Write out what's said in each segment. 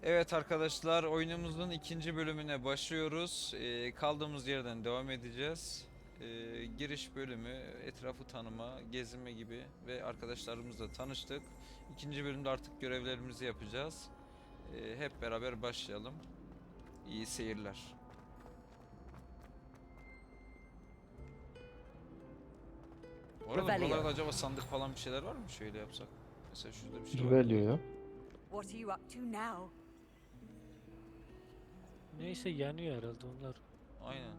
Evet arkadaşlar, oyunumuzun ikinci bölümüne başlıyoruz. Kaldığımız yerden devam edeceğiz. Giriş bölümü, etrafı tanıma, gezinme gibi ve arkadaşlarımızla tanıştık. İkinci bölümde artık görevlerimizi yapacağız. Hep beraber başlayalım. İyi seyirler. Bu arada buralarda acaba sandık falan bir şeyler var mı? Şöyle yapsak. Mesela şurada bir şey var. Revelio. What are you up to now? Neyse yanıyor herhalde onlar. Aynen.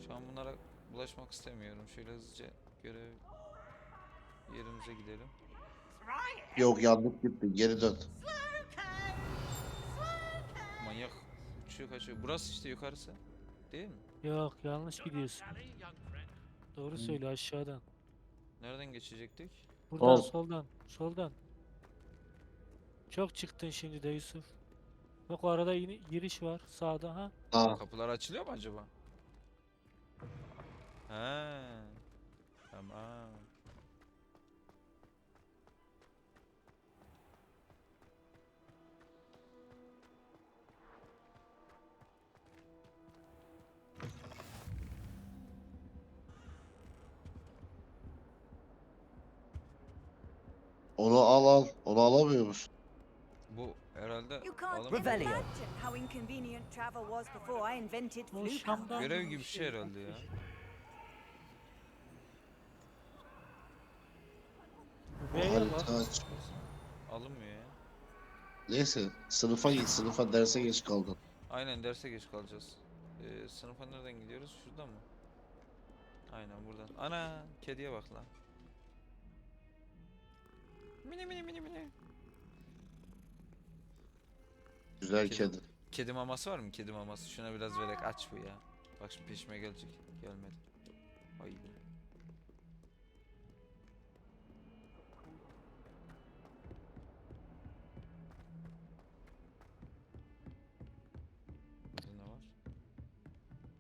Şu an bunlara bulaşmak istemiyorum. Şöyle hızlıca görev yerimize gidelim. Yok, yandık gitti. Geri dön. Manyak uçuyor kaçıyor. Burası işte yukarısı. Değil mi? Yok, yanlış gidiyorsun. Doğru söyle, aşağıdan. Nereden geçecektik? Buradan, Sol. soldan. Çok çıktın şimdi de Yusuf. Bak o arada yine giriş var sağda ha. Aa, Kapılar açılıyor mu acaba? He. Tamam. onu al. Onu alamıyor musun? Bu herhalde You can't alamıyorum. imagine how inconvenient travel was before I invented O flu Şam'dan powder. Görev gibi bir şey herhalde ya. B'ye bak. Harita aç. Alınmıyor ya. Neyse, sınıfa git. Sınıfa derse geç kaldın. Aynen derse geç kalacağız. Sınıfa nereden gidiyoruz? Şuradan mı? Aynen buradan. Ana kediye bak lan. Mini mini mini mini. Güzel Kedi. kedi. Kedi maması var mı? Kedi maması. Şuna biraz vererek aç bu ya. Bak şimdi peşime gelecek. Gelmedi. Ay be.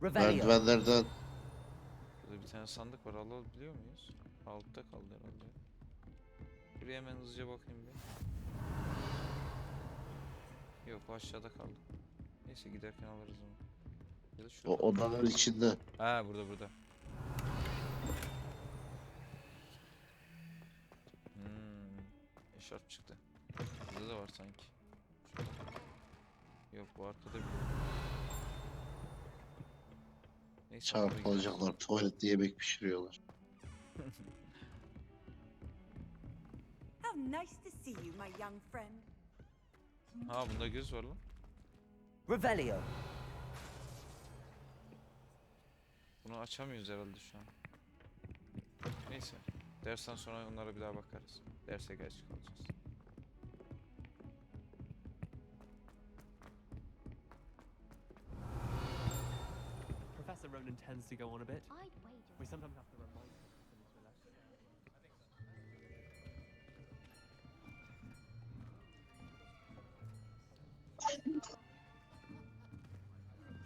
Burada ne var? Merdivenlerden Burada bir tane sandık var. Alabiliyor muyuz? Altta kaldı herhalde. Buraya hemen hızlıca bakayım bir. Yok o aşağıda kaldı. Neyse giderken alırız onu. Ya da o şurada. odaların içinde. Ha burada. Eşarp çıktı. Burada da var sanki. Şurada. Yok bu arkada bir. Neyse. doğru gidiyoruz. Çarpılacaklar. Tuvalette yemek pişiriyorlar. How nice to see you, my young friend. Ha bunda göz var lan. Revelio. Bunu açamıyoruz herhalde şu an. Neyse. Dersten sonra onlara bir daha bakarız. Derse geç kalacağız. Professor Ronan tends to go on a bit. I'd wager. We sometimes have to remind him to finish the lesson.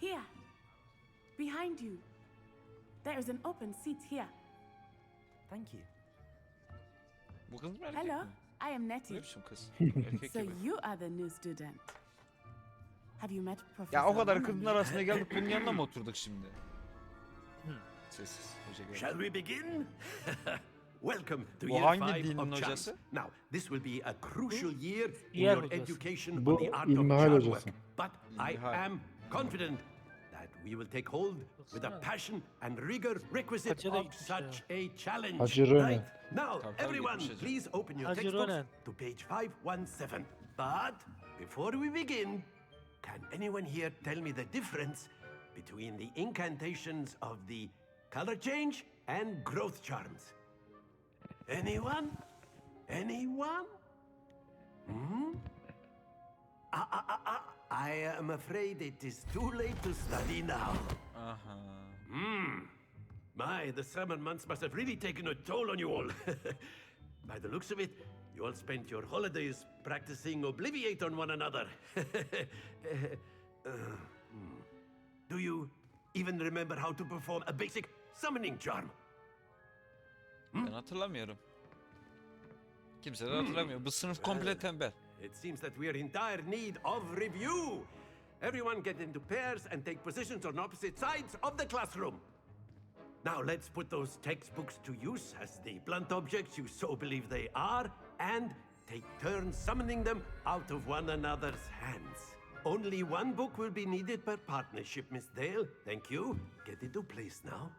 Here, behind you. There is an open seat here. Thank you. Bu kız mı erkek Hello, mi? I am Ne Nettie. biçim kız? Erkek So gibi. you are the new student. Have you met Professor Ya o kadar Ronan kızın yet? arasında geldik bunun yanına mı oturduk şimdi? Sessiz. Hoca geldi. Shall we begin? Welcome to Bu year hangi 5 dinin of charms. hocası? Now, this will be a crucial year in Diğer your hocası. education Bu on the art of İlmihal charm hocası. work. But I İlmihal. am confident that we will take hold with the passion and rigor requisite Hacı da of gitmiş ya. such a challenge. Hacı Ronan. Right? Now, Tabii, everyone, gitmiş hacı. please open your Hacı textbooks Ronan. to page 517. But before we begin, can anyone here tell me the difference between the incantations of the color change and growth charms? Anyone? Anyone? Hmm? I am afraid it is too late to study now. Aha. My, the summer months must have really taken a toll on you all. By the looks of it, you all spent your holidays practicing Obliviate on one another. Do you even remember how to perform a basic summoning charm? Ben hatırlamıyorum. Kimse de hatırlamıyor. Bu sınıf komple tembel. It seems that we are in dire need of review. Everyone get into pairs and take positions on opposite sides of the classroom. Now let's put those textbooks to use as the blunt objects you so believe they are, and take turns summoning them out of one another's hands. Only one book will be needed per partnership, Miss Dale. Thank you. Get into place now.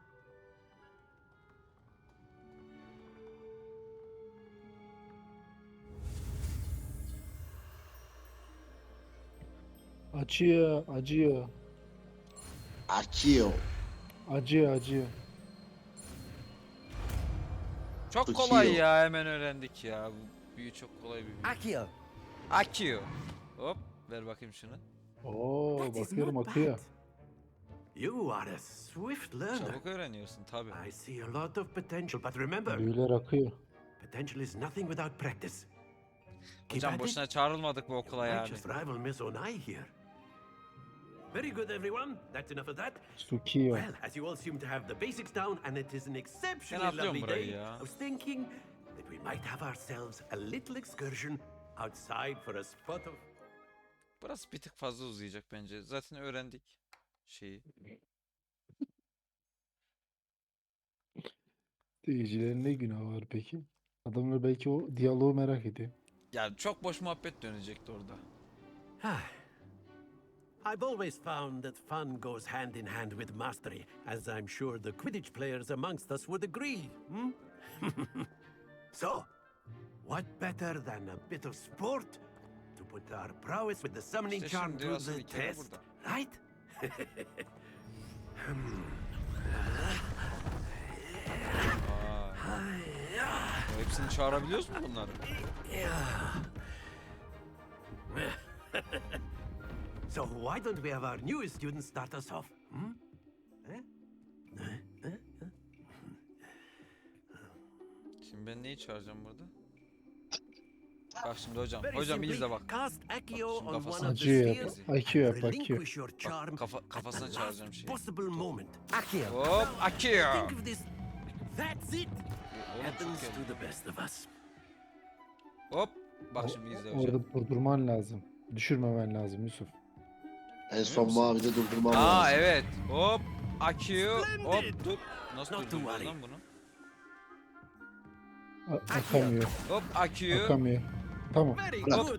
Acıyor, acıyor. Akio. Acıyor. Çok Tutuyor. kolay ya, hemen öğrendik ya. Bu büyü çok kolay bir büyü. Accio. Akıyor. Hop, ver bakayım şunu. Oo, That is bakıyorum not akıyor. bad. You are a swift learner. Çabuk öğreniyorsun tabi. I see a lot of potential, but remember, Büyüler akıyor. potential is nothing without practice. Keep Hocam at it. boşuna çağrılmadık bu okula You yani. might just rival Miss Onai here. Very good, everyone. That's enough of that. Sukiyo. Well, as you all seem to have the basics down, and it is an exceptionally atlıyorum lovely burayı day, ya. I was thinking that we might have ourselves a little excursion outside for a spot of... Burası bir tık fazla uzayacak bence. Zaten öğrendik şeyi. Seyircilerin ne günahı var peki? Adamlar belki o diyaloğu merak ediyor. Ya çok boş muhabbet dönecekti orada. I've always found that fun goes hand in hand with mastery, as I'm sure the Quidditch players amongst us would agree. Hmm? So, what better than a bit of sport to put our prowess with the summoning İşte charm şimdi to asıl the hikaye test, burada. right? Hepsini çağırabiliyoruz mu bunları? So why don't we have our newest student start us off? Hmm? Şimdi ben neyi çağıracağım burada? Bak şimdi hocam. Very Hocam iyi simply, izle bak. cast Accio Şimdi on one kafasına of the Acıyor spheres yap. Akıyor and yap, akıyor. relinquish your charm Kafasına at the çağıracağım last şeyi. possible moment. Accio. Hop akıyor. Think of this. That's it. Oğlum Happens çok to iyi. the best of us. Hop. Bak şimdi izle hocam. Orada durdurman lazım. Düşürmemen lazım Yusuf. En son mavide durdurmam Aa lazım. evet. Hop. Akıyor. Hop Splendid. dur. Nasıl Not to durduracağız worry. lan bunu? Akamıyor. Hop akıyor. Akamıyor. Tamam. Very Bırak. good. Stay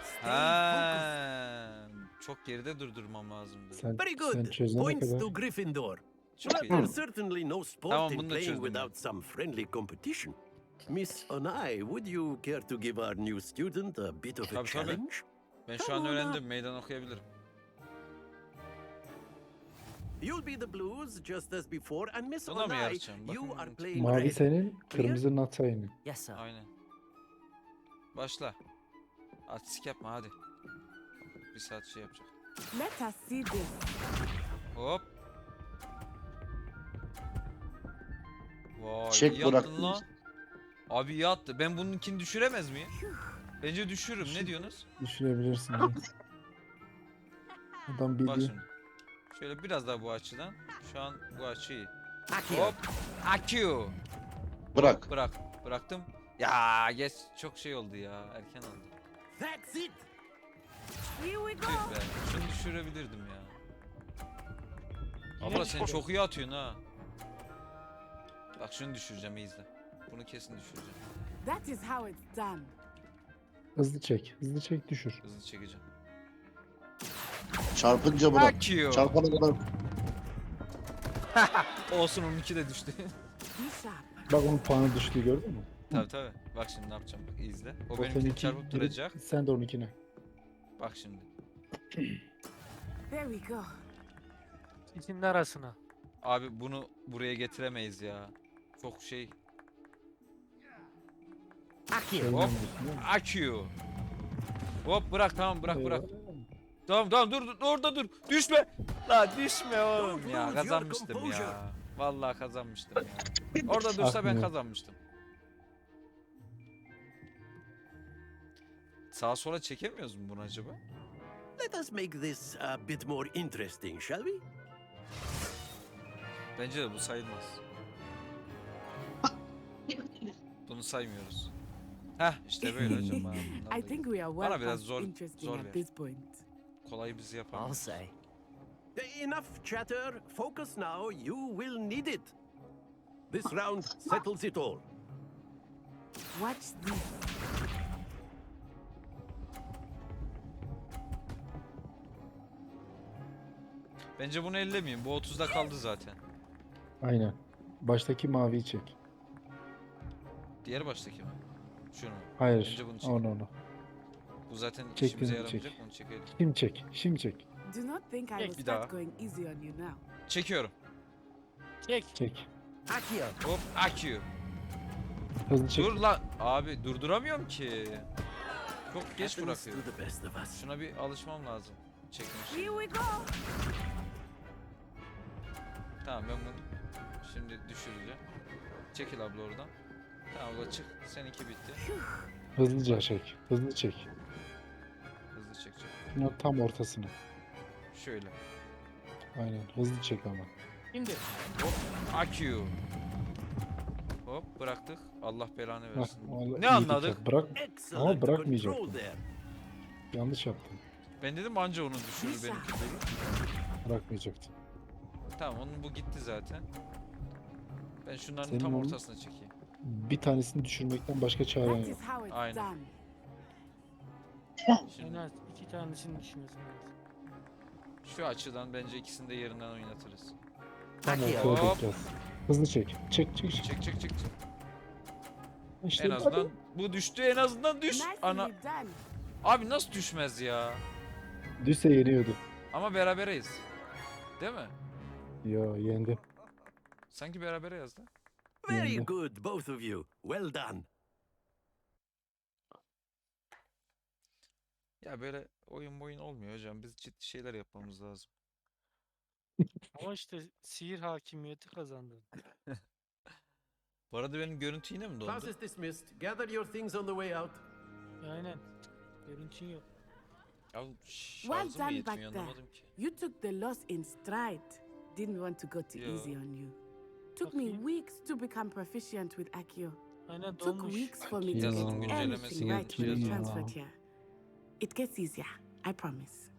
focused. Ha, çok geride durdurmam lazımdı. Sen, Very sen good. çözene Points kadar. to Gryffindor. Çok But iyi. there's certainly no sport Tamam, in bunu da playing çözdüm ben. without some friendly competition. Miss Onai, would you care to give our new student a bit of a Tabii, tabii. challenge? Ben şu an öğrendim. Meydan okuyabilirim. You'll be the blues just as before, and Miss Buna mı Onai, yarışacağım? you Bakın, are playing Mavi red. senin, kırmızı Natsai'nin. Yes, sir. Aynen. Başla. Artistik yapma hadi. Bir saat şey yapacak. Let us see this. Hop. Vay Çek iyi attın bıraktın. lan. Abi iyi attı. Ben bununkini düşüremez miyim? Bence düşürürüm. Ne diyorsunuz? Düşürebilirsin. Adam Bak biliyor. şimdi. Şöyle biraz daha bu açıdan. Şu an bu açı iyi. Accio. Hop. Akü. Bırak. Bırak. Bıraktım. Ya geç. Çok şey oldu ya. Erken oldu. That's it. Here we go. Tüh be. Şunu düşürebilirdim ya. Abla sen çok iyi atıyorsun ha. Bak şunu düşüreceğim iyi izle. Bunu kesin düşüreceğim. That is how it's done. Hızlı çek. Hızlı çek düşür. Hızlı çekeceğim. Çarpınca bırak. Akü. Çarpana kadar. Olsun onunki de düştü. Be sharp. Bak onun puanı düştü gördün mü? Tabii tabii. Bak şimdi ne yapacağım bak iyi izle. O O benimkini seninki çarpıp biri- duracak. Sen de onunkine. Bak şimdi. There we go. İkisinin arasına. Abi bunu buraya getiremeyiz ya. Çok şey. Accio. Sevmiyorsun değil mi? Akü. Hop bırak tamam bırak bırak. Eyvallah. Tamam tamam dur orada dur. Düşme. La düşme oğlum Don't ya. lose your Kazanmıştım composure. ya. Vallahi kazanmıştım ya. Orada dursa ben Akmıyor. kazanmıştım. Sağa sola çekemiyoruz mu bunu acaba? Let us make this a bit more interesting, shall we? Bence de bu sayılmaz. Bunu saymıyoruz. Heh işte böyle hocam. Bunlar I da think we are Bana well biraz past zor interesting ver. at this point. Kolay bizi I'll yapamıyoruz. say. Enough chatter. Focus now. You will need it. This round settles it all. Watch this. Bence bunu ellemeyin. Bu 30'da kaldı zaten. Aynen. Baştaki maviyi çek. Diğer baştaki mi? Şunu mu? Hayır. Bence bunu çek. Onu. Bu zaten Çektim, işimize yaramayacak. çek. Bunu çekelim. Şimdi çek. Şimdi çek. Do not think I Hey, will bir daha. start going easy on you now. Çekiyorum. Çek. Çek. Accio. Hop akü. Hızlı çek. Dur lan. Abi durduramıyorum ki. Çok geç Happens bırakıyor. to the best of us. Şuna bir alışmam lazım. Çekmiş. Here we go. Tamam ben bunu şimdi düşüreceğim. Çekil abla oradan. Tamam abla çık. Seninki bitti. Hızlıca çek. Hızlı çek. Hızlı çekeceğim. Şunu tam ortasına. Şöyle. Aynen. Hızlı çek ama. Şimdi. Akü. Hop bıraktık. Allah belanı Hah, versin. vallahi Ne iyi anladık? dikkat. Bırak. Excellent bırakmayacaktım. control there. Yanlış yaptım. Ben dedim anca onu düşürür benimki durur. Bırakmayacaktım. Tamam onun bu gitti zaten. Ben şunların Senin tam onun- ortasına çekeyim. Bir tanesini düşürmekten başka çaren That yok. is how it's Aynen. done. En Şimdi az 2 tanesini düşmesi lazım. şu açıdan bence ikisini de yerinden oynatırız. Tam Accio. ortaya Hop. dökeceğiz. Hızlı çek. Çek çek çek. Çek. İşte En azından bu düştü en azından düş. Ana Nicely done. abi nasıl düşmez ya? Düşse yeniyordu. Ama berabereyiz. Değil mi? Yo yendi. Sanki berabere yazdı. Very Yeah. good, both of you. Well done. Ya böyle oyun olmuyor hocam. Biz ciddi şeyler yapmamız lazım. Ama işte sihir hakimiyeti kazandı. Bu arada benim görüntü yine mi Class dondu? is dismissed. Gather your things on the way out. Aynen. Görüntün yok. Ya Well şarjım mı done yetmiyor back there. anlamadım ki. You took the loss in stride. Didn't want to go too Yeah. easy on you. Took me Bakayım. weeks to become proficient with Accio. Aynen Took donmuş. weeks for me to Yazılım get güncellemesi anything geldi. right when I Ya. transferred here. It gets easier, I promise.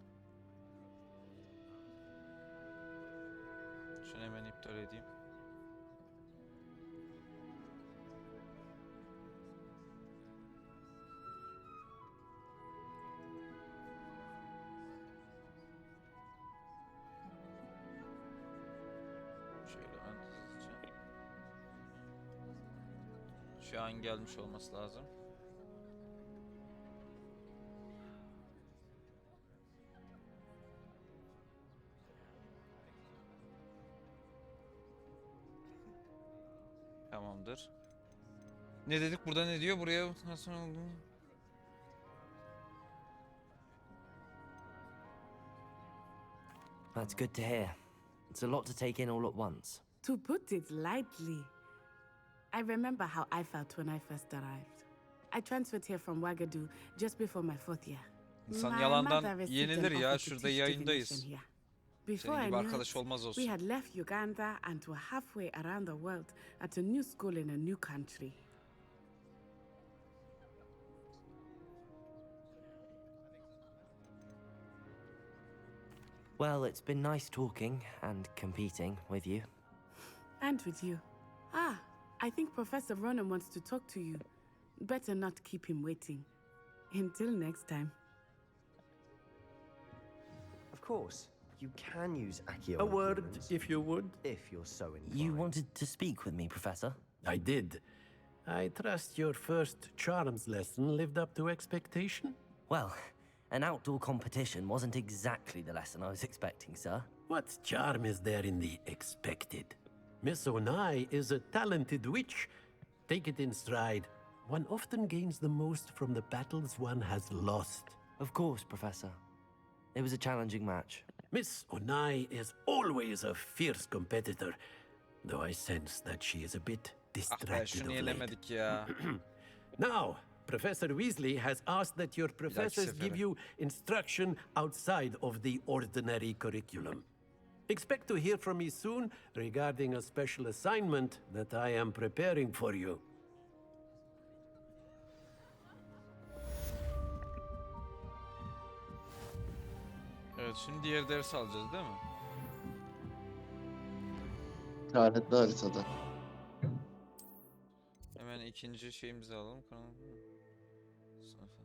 Şunu hemen iptal edeyim. Şöyle ben hızlıca. Şu an gelmiş olması lazım. Tamamdır. Ne dedik? Burada ne diyor? Buraya nasıl oldu? That's good to hear. It's a lot to take in all at once. To put it lightly, I remember how I felt when I first arrived. I transferred here from Wagadu just before my 4th year. İnsan My yalandan mother received yenilir an ya. offer to Şurada teach yayındayız. divination here. Before Senin I gibi knew arkadaş it, olmaz we olsun. had left Uganda and were halfway around the world at a new school in a new country. Well, it's been nice talking and competing with you. And with you. Ah, I think Professor Ronan wants to talk to you. Better not keep him waiting. Until next time. Of course, you can use Accio. A on word, humans, if you would. if you're so inclined. You wanted to speak with me, Professor? I did. I trust your first charms lesson lived up to expectation. Well, an outdoor competition wasn't exactly the lesson I was expecting, sir. What charm is there in the expected? Miss Onai is a talented witch. Take it in stride. One often gains the most from the battles one has lost. Of course, Professor. It was a challenging match. Miss Onai is always a fierce competitor, though I sense that she is a bit Ah be distracted şunu of late. yenemedik ya. Now, Professor Weasley has asked that your professors give sefere. you instruction outside of the ordinary curriculum. Expect to hear from me soon regarding a special assignment that I am preparing for you. Evet, şimdi diğer dersi alacağız değil mi? İşaretli haritada. Hemen ikinci şeyimizi alalım. Sınıfa.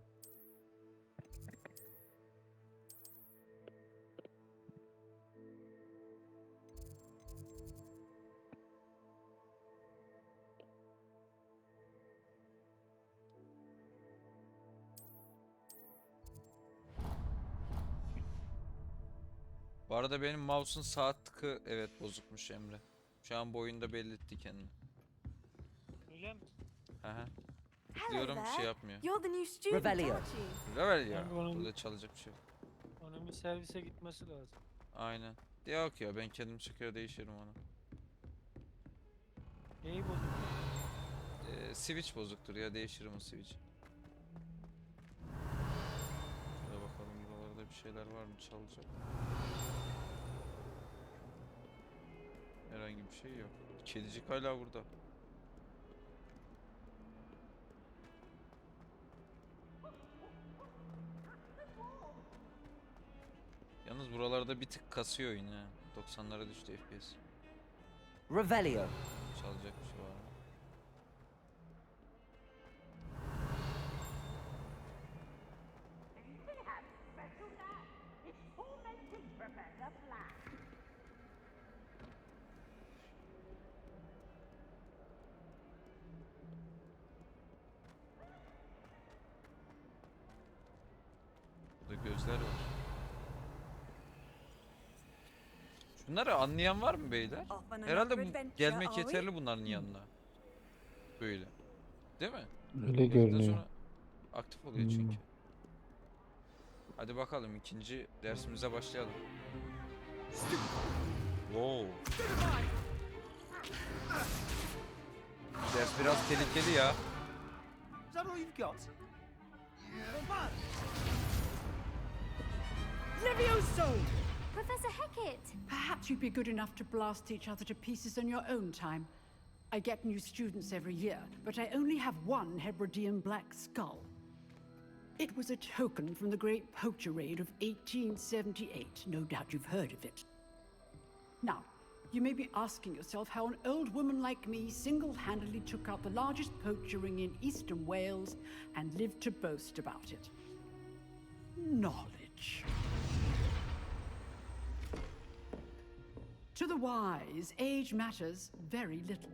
Bu arada benim mouse'un sağ tıkı evet bozukmuş Emre. Şu an bu oyunda belli etti kendini. Öyle mi? Aha. Hello Diyorum şey there. yapmıyor. You're the new student, Revelio. aren't you? Level ya. Kanka onun- Burada çalacak bir şey yok. Onun bir servise gitmesi lazım. Aynen. Yok ya ben kendim çıkıyor değişirim onu. Neyi bozuk? Switch bozuktur ya değişirim o switch. Şöyle bakalım buralarda bir şeyler var mı çalacak. Herhangi bir şey yok. Kedicik hala burada. Yalnız buralarda bir tık kasıyor oyun ha. 90'lara düştü FPS. Revelio. Çalacak bir şey var mı? Burada gözler var. Şunları anlayan var mı beyler? Off on Herhalde another bu adventure, gelmek are we? yeterli bunların yanına. Böyle. Değil mi? Öyle Geldikten görünüyor. sonra aktif oluyor çünkü. Hadi bakalım ikinci dersimize başlayalım. Wow. Ders biraz tehlikeli ya. Is that all you've got? Levioso! Professor Hackett! Perhaps you'd be good enough to blast each other to pieces in your own time. I get new students every year, but I only have one Hebridean black skull. It was a token from the Great Poacher Raid of 1878. No doubt you've heard of it. Now, you may be asking yourself how an old woman like me single-handedly took out the largest poacher ring in eastern Wales and lived to boast about it. Knowledge. To the wise, age matters very little.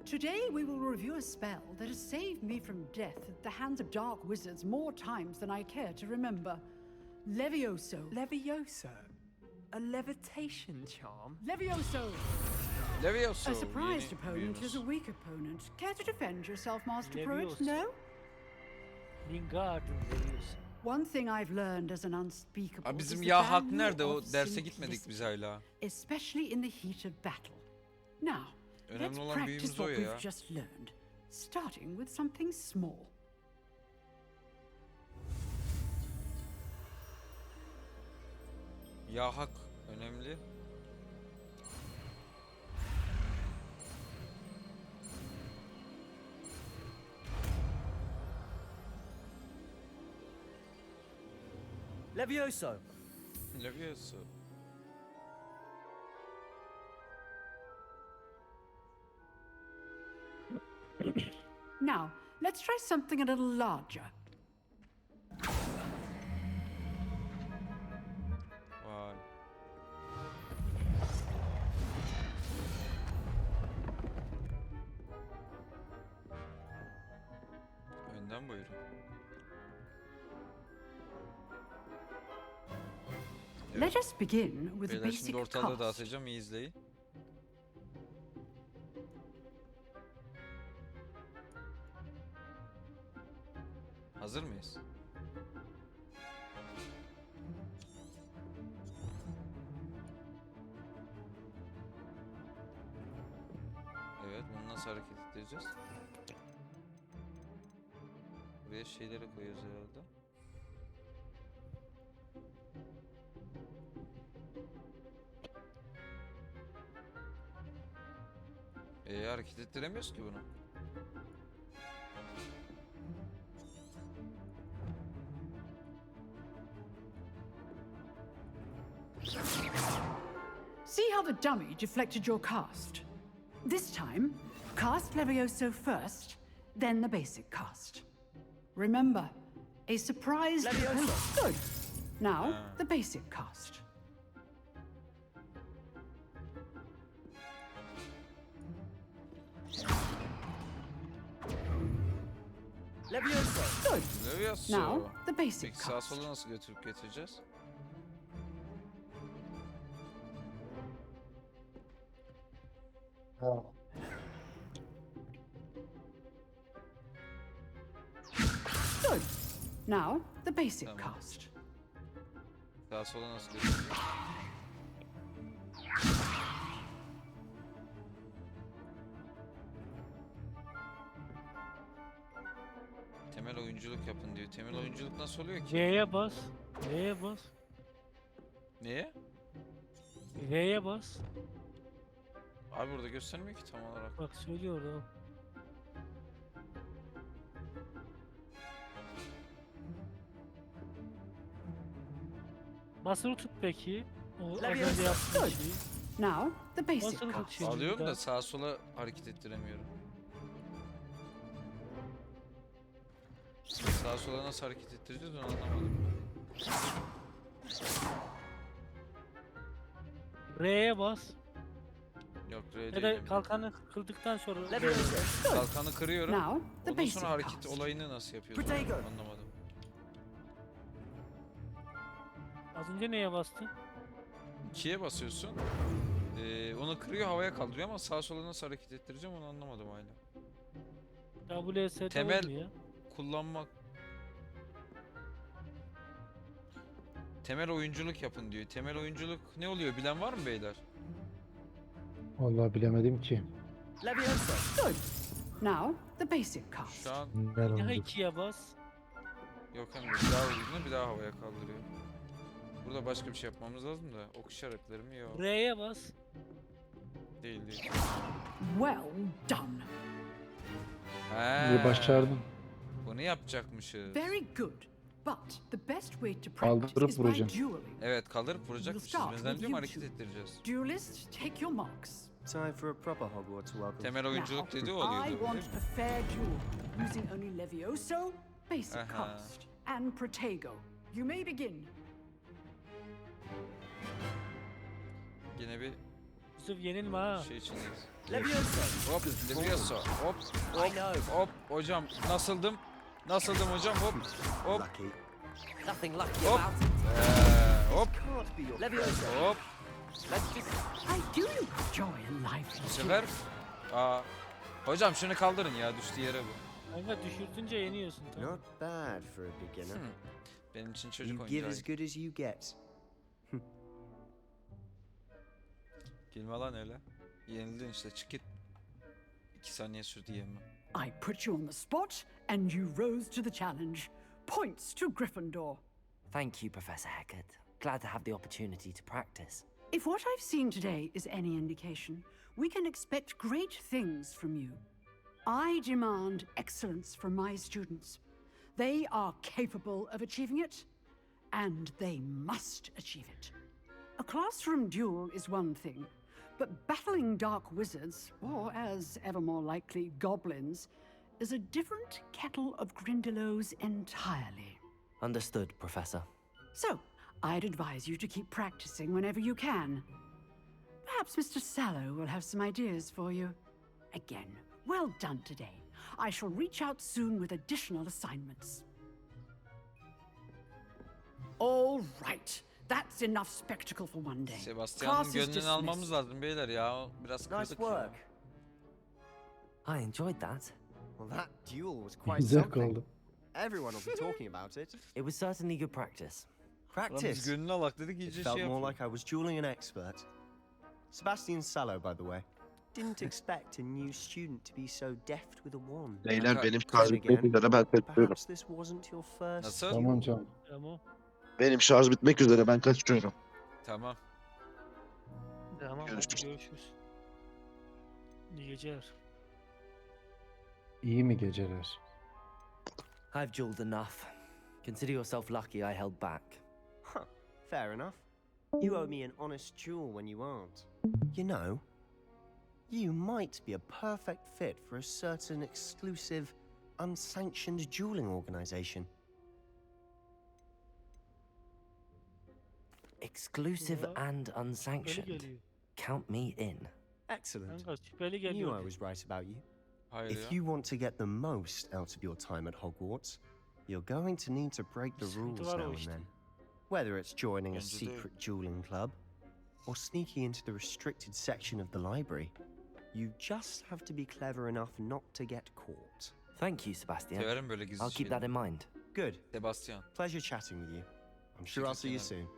Today we will review a spell that has saved me from death at the hands of dark wizards more times than I care to remember. Levioso. Levioso? A levitation charm? Levioso! Levioso. A surprised yeni opponent büyümüz. is a weak opponent. Care to defend yourself, Master Pruitt? Levioso. No? Lingard'ın veriyorsun. One thing I've learned as an unspeakable Abi bizim is the ya hak value nerede? O of derse gitmedik biz simplicity, hala. especially in the heat of battle. Now, Önemli let's olan practice büyüğümüz what o ya. we've just learned, starting with something small. Ya hak önemli. Levioso. Levioso. Now, let's try something a little larger. Vay. Önden buyurun. Let us begin with a Beyler şimdi basic ortalığı cast. dağıtacağım, iyi izleyin. Hazır mıyız? Evet, bunu nasıl hareket edeceğiz? Buraya şeyleri koyuyoruz herhalde. Hareket ettiremiyoruz ki bunu. the dummy deflected your cast. This time, cast Levioso first, then the basic cast. Remember, a surprise... Levioso. Good. Now, the basic cast. Levioso. Good. Levioso. Now, the basic Peki sağa cast. sola nasıl götürüp getireceğiz? Ha. Good. Now, the basic Tamam. cast. Sağa sola nasıl götüreceğiz? Temel oyunculuk yapın diyor. Temel oyunculuk nasıl oluyor ki? V'ye bas. V'ye bas. Neye? V'ye bas. Abi burada göstermiyor ki tam olarak. Bak söylüyor orada. Basılı tut peki. O az önce yaptığın şeyi. Now, the basic Basılı tut cast. şimdi. Alıyorum bir da daha. sağa sola hareket ettiremiyorum. Sağa sola nasıl hareket ettireceğiz onu anlamadım. R'ye bas. Yok R Ya değil. da emin. kalkanı kırdıktan sonra R'ye bas. Levioso. Kalkanı kırıyorum. Now, the Ondan basic sonra hareket cast. olayını nasıl yapıyoruz? Protego. Anlamadım. Az önce neye bastın? 2'ye basıyorsun. Onu kırıyor havaya kaldırıyor ama sağa sola nasıl hareket ettireceğim onu anlamadım hala. WSD Temel- olmuyor. Kullanmak. Temel oyunculuk yapın diyor. Temel oyunculuk ne oluyor bilen var mı beyler? Vallahi bilemedim ki. Levioso. Good. Now, the basic cast. Şu an Ver Daha onu. 2'ye bas. yok hem de bir daha uzun bir daha havaya kaldırıyor. Burada başka bir şey yapmamız lazım da ok işaretleri mi yok? R'ye bas. Değil. Well done. He, Başardın. bunu yapacakmışız. Very good. But the best way to practice Kaldırıp is by vuracaksın. dueling. Evet kaldırıp vuracakmışız. start Ben with diyorum you hareket two. ettireceğiz. Duelists, take your marks. Time for a proper Hogwarts welcome. Temel oyunculuk Now, dediği oluyor I değil want mi? a fair duel, using only Levioso, basic Aha. cast, and Protego. You may begin. Yine bir Yusuf yenilme ha. şey içindeyiz. Levioso. Hop, Levioso. Hop, I hop, know. hop. Hocam nasıldım? Nasıldım hocam? Hop, hop, Lucky. Nothing lucky hop. about it. Hop, Can't be your Levioso. hop. Let's just... I do enjoy a lively Bu sefer... duel. Hocam şunu kaldırın ya düştüğü yere bu. Kanka düşürtünce yeniyorsun tamam. Not bad for a beginner. Benim için çocuk You give oyuncağı. as good as you get. Gülme lan öyle. Yenildin işte çık git. 2 saniye sürdü yenme. I put you on the spot, and you rose to the challenge. Points to Gryffindor. Thank you, Professor Hecat. Glad to have the opportunity to practice. If what I've seen today is any indication, we can expect great things from you. I demand excellence from my students. They are capable of achieving it, and they must achieve it. A classroom duel is one thing, but battling dark wizards, or as ever more likely, goblins, is a different kettle of Grindylows entirely. Understood, Professor. So, I'd advise you to keep practicing whenever you can. Perhaps Mr. Sallow will have some ideas for you. Again, well done today. I shall reach out soon with additional assignments. All right. That's enough spectacle for one day. Sebastian'ın Class is gönlünü dismissed. almamız lazım beyler ya. Biraz Nice kırdık ya. work. I enjoyed that. Well, that duel was quite Güzel something. kaldı. Everyone will be talking about it. It was certainly good practice. Lan biz Practice. gönlünü alak dedik It iyice felt şey more yapıyor. like I was dueling an expert. Sebastian Sallow, by the way. Didn't expect a new student to be so deft with a wand. Beyler Kanka, benim şarj Then bitmek again, üzere ben kaçıyorum. perhaps this wasn't your first Nasıl? duel. Tamam canım. Tamam. Benim şarj bitmek üzere ben kaçıyorum. Tamam. Tamam hadi Görüşürüz. görüşürüz. İyi geceler. İyi mi geceler? I've dueled enough. Consider yourself lucky I held back. Huh, fair enough. You owe me an honest duel when you aren't. You know, you might be a perfect fit for a certain exclusive, unsanctioned dueling organization. Exclusive Ulan, and Şüpheli unsanctioned. geliyor. Count me in. Excellent. Kanka şüpheli Knew I geliyor. was right about you. Hayır If ya. you want to get the most out of your time at Hogwarts, you're going to need to break the Sıkıntı rules var o now and işte. then. Whether it's joining a Bence de. secret dueling club or sneaking into the restricted section of the library, you just have to be clever enough not to get caught. Thank you, Sebastian. Severim böyle gizli I'll keep that şeyleri. in mind. Good. Sebastian. Pleasure chatting with you. I'm sure I'll see you soon.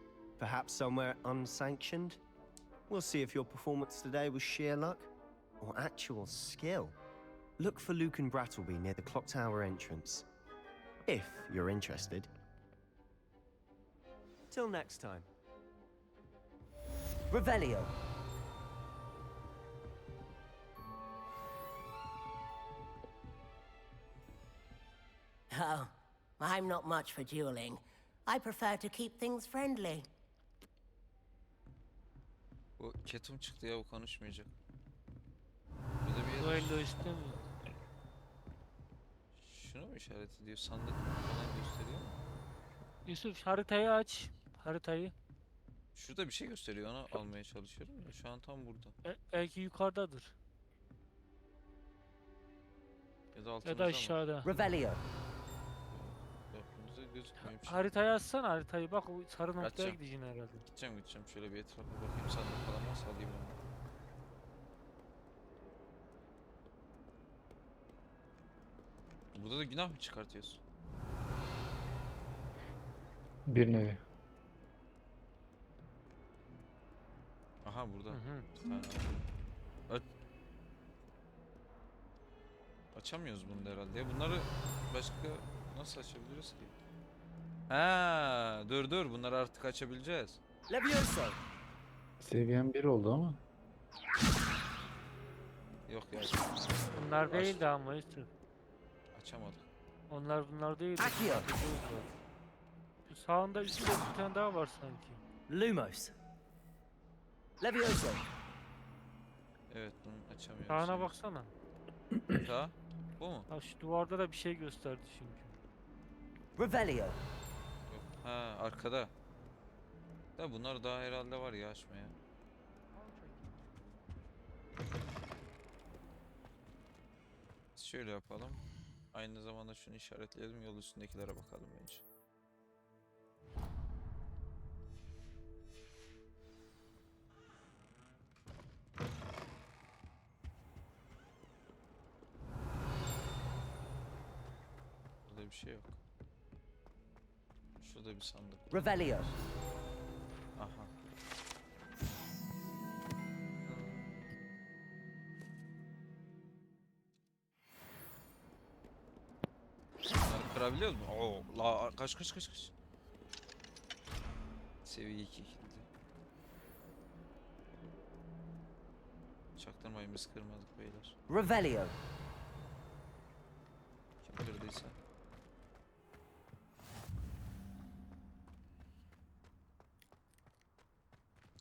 Perhaps somewhere unsanctioned? We'll see if your performance today was sheer luck or actual skill. Look for Luke and Brattleby near the clock tower entrance. If you're interested. Till next time. Revelio. Oh, I'm not much for dueling. I prefer to keep things friendly. Bu ketum çıktı ya, bu konuşmayacak. Burada bir yer. Duello istemiyor. Şunu mu işaret ediyor? Sandık falan gösteriyor mu? Yusuf haritayı aç. Haritayı. Şurada bir şey gösteriyor, onu almaya çalışıyorum da şu an tam burada. Belki yukarıdadır. Ya da altımızda Ya da mı? aşağıda. Revelio. Altımızda gözükmüyor bir şey. Haritayı açsana haritayı. Bak o sarı noktaya Açacağım. gideceksin herhalde. Gideceğim şöyle bir etrafa bakayım, sandık falan varsa alayım onu. Burada da günah mı çıkartıyorsun? Bir nevi. Aha burada. Hı hı. Bir tane var. Açamıyoruz bunu da herhalde ya. Bunları başka nasıl açabiliriz ki? Ha, dur bunları artık açabileceğiz. Levioso. Seviyem 1 oldu ama. Yok ya, Bunlar değildi ama Yusuf. açamadık. Bunlar değildi. Akio. Sadece o var. Şu sağında üstünde bir tane daha var sanki. Lumos. Levioso. Evet, bunu açamıyoruz. Sağına baksana. Sağ? Bu mu? Ha şu duvarda da bir şey gösterdi çünkü. Revelio. Yok. Ha, arkada. Da bunlar daha herhalde var ya açmaya. Şöyle yapalım. Aynı zamanda şunu işaretleyelim, yol üstündekilere bakalım bence. Burada bir şey yok. Şurada bir sandık. Revelio. Aha. Bunları kırabiliyoruz mu? Oo, kaç. Seviye 2 kilidi. Çaktırmayın, biz kırmadık beyler. Revelio. Kim kırdıysa.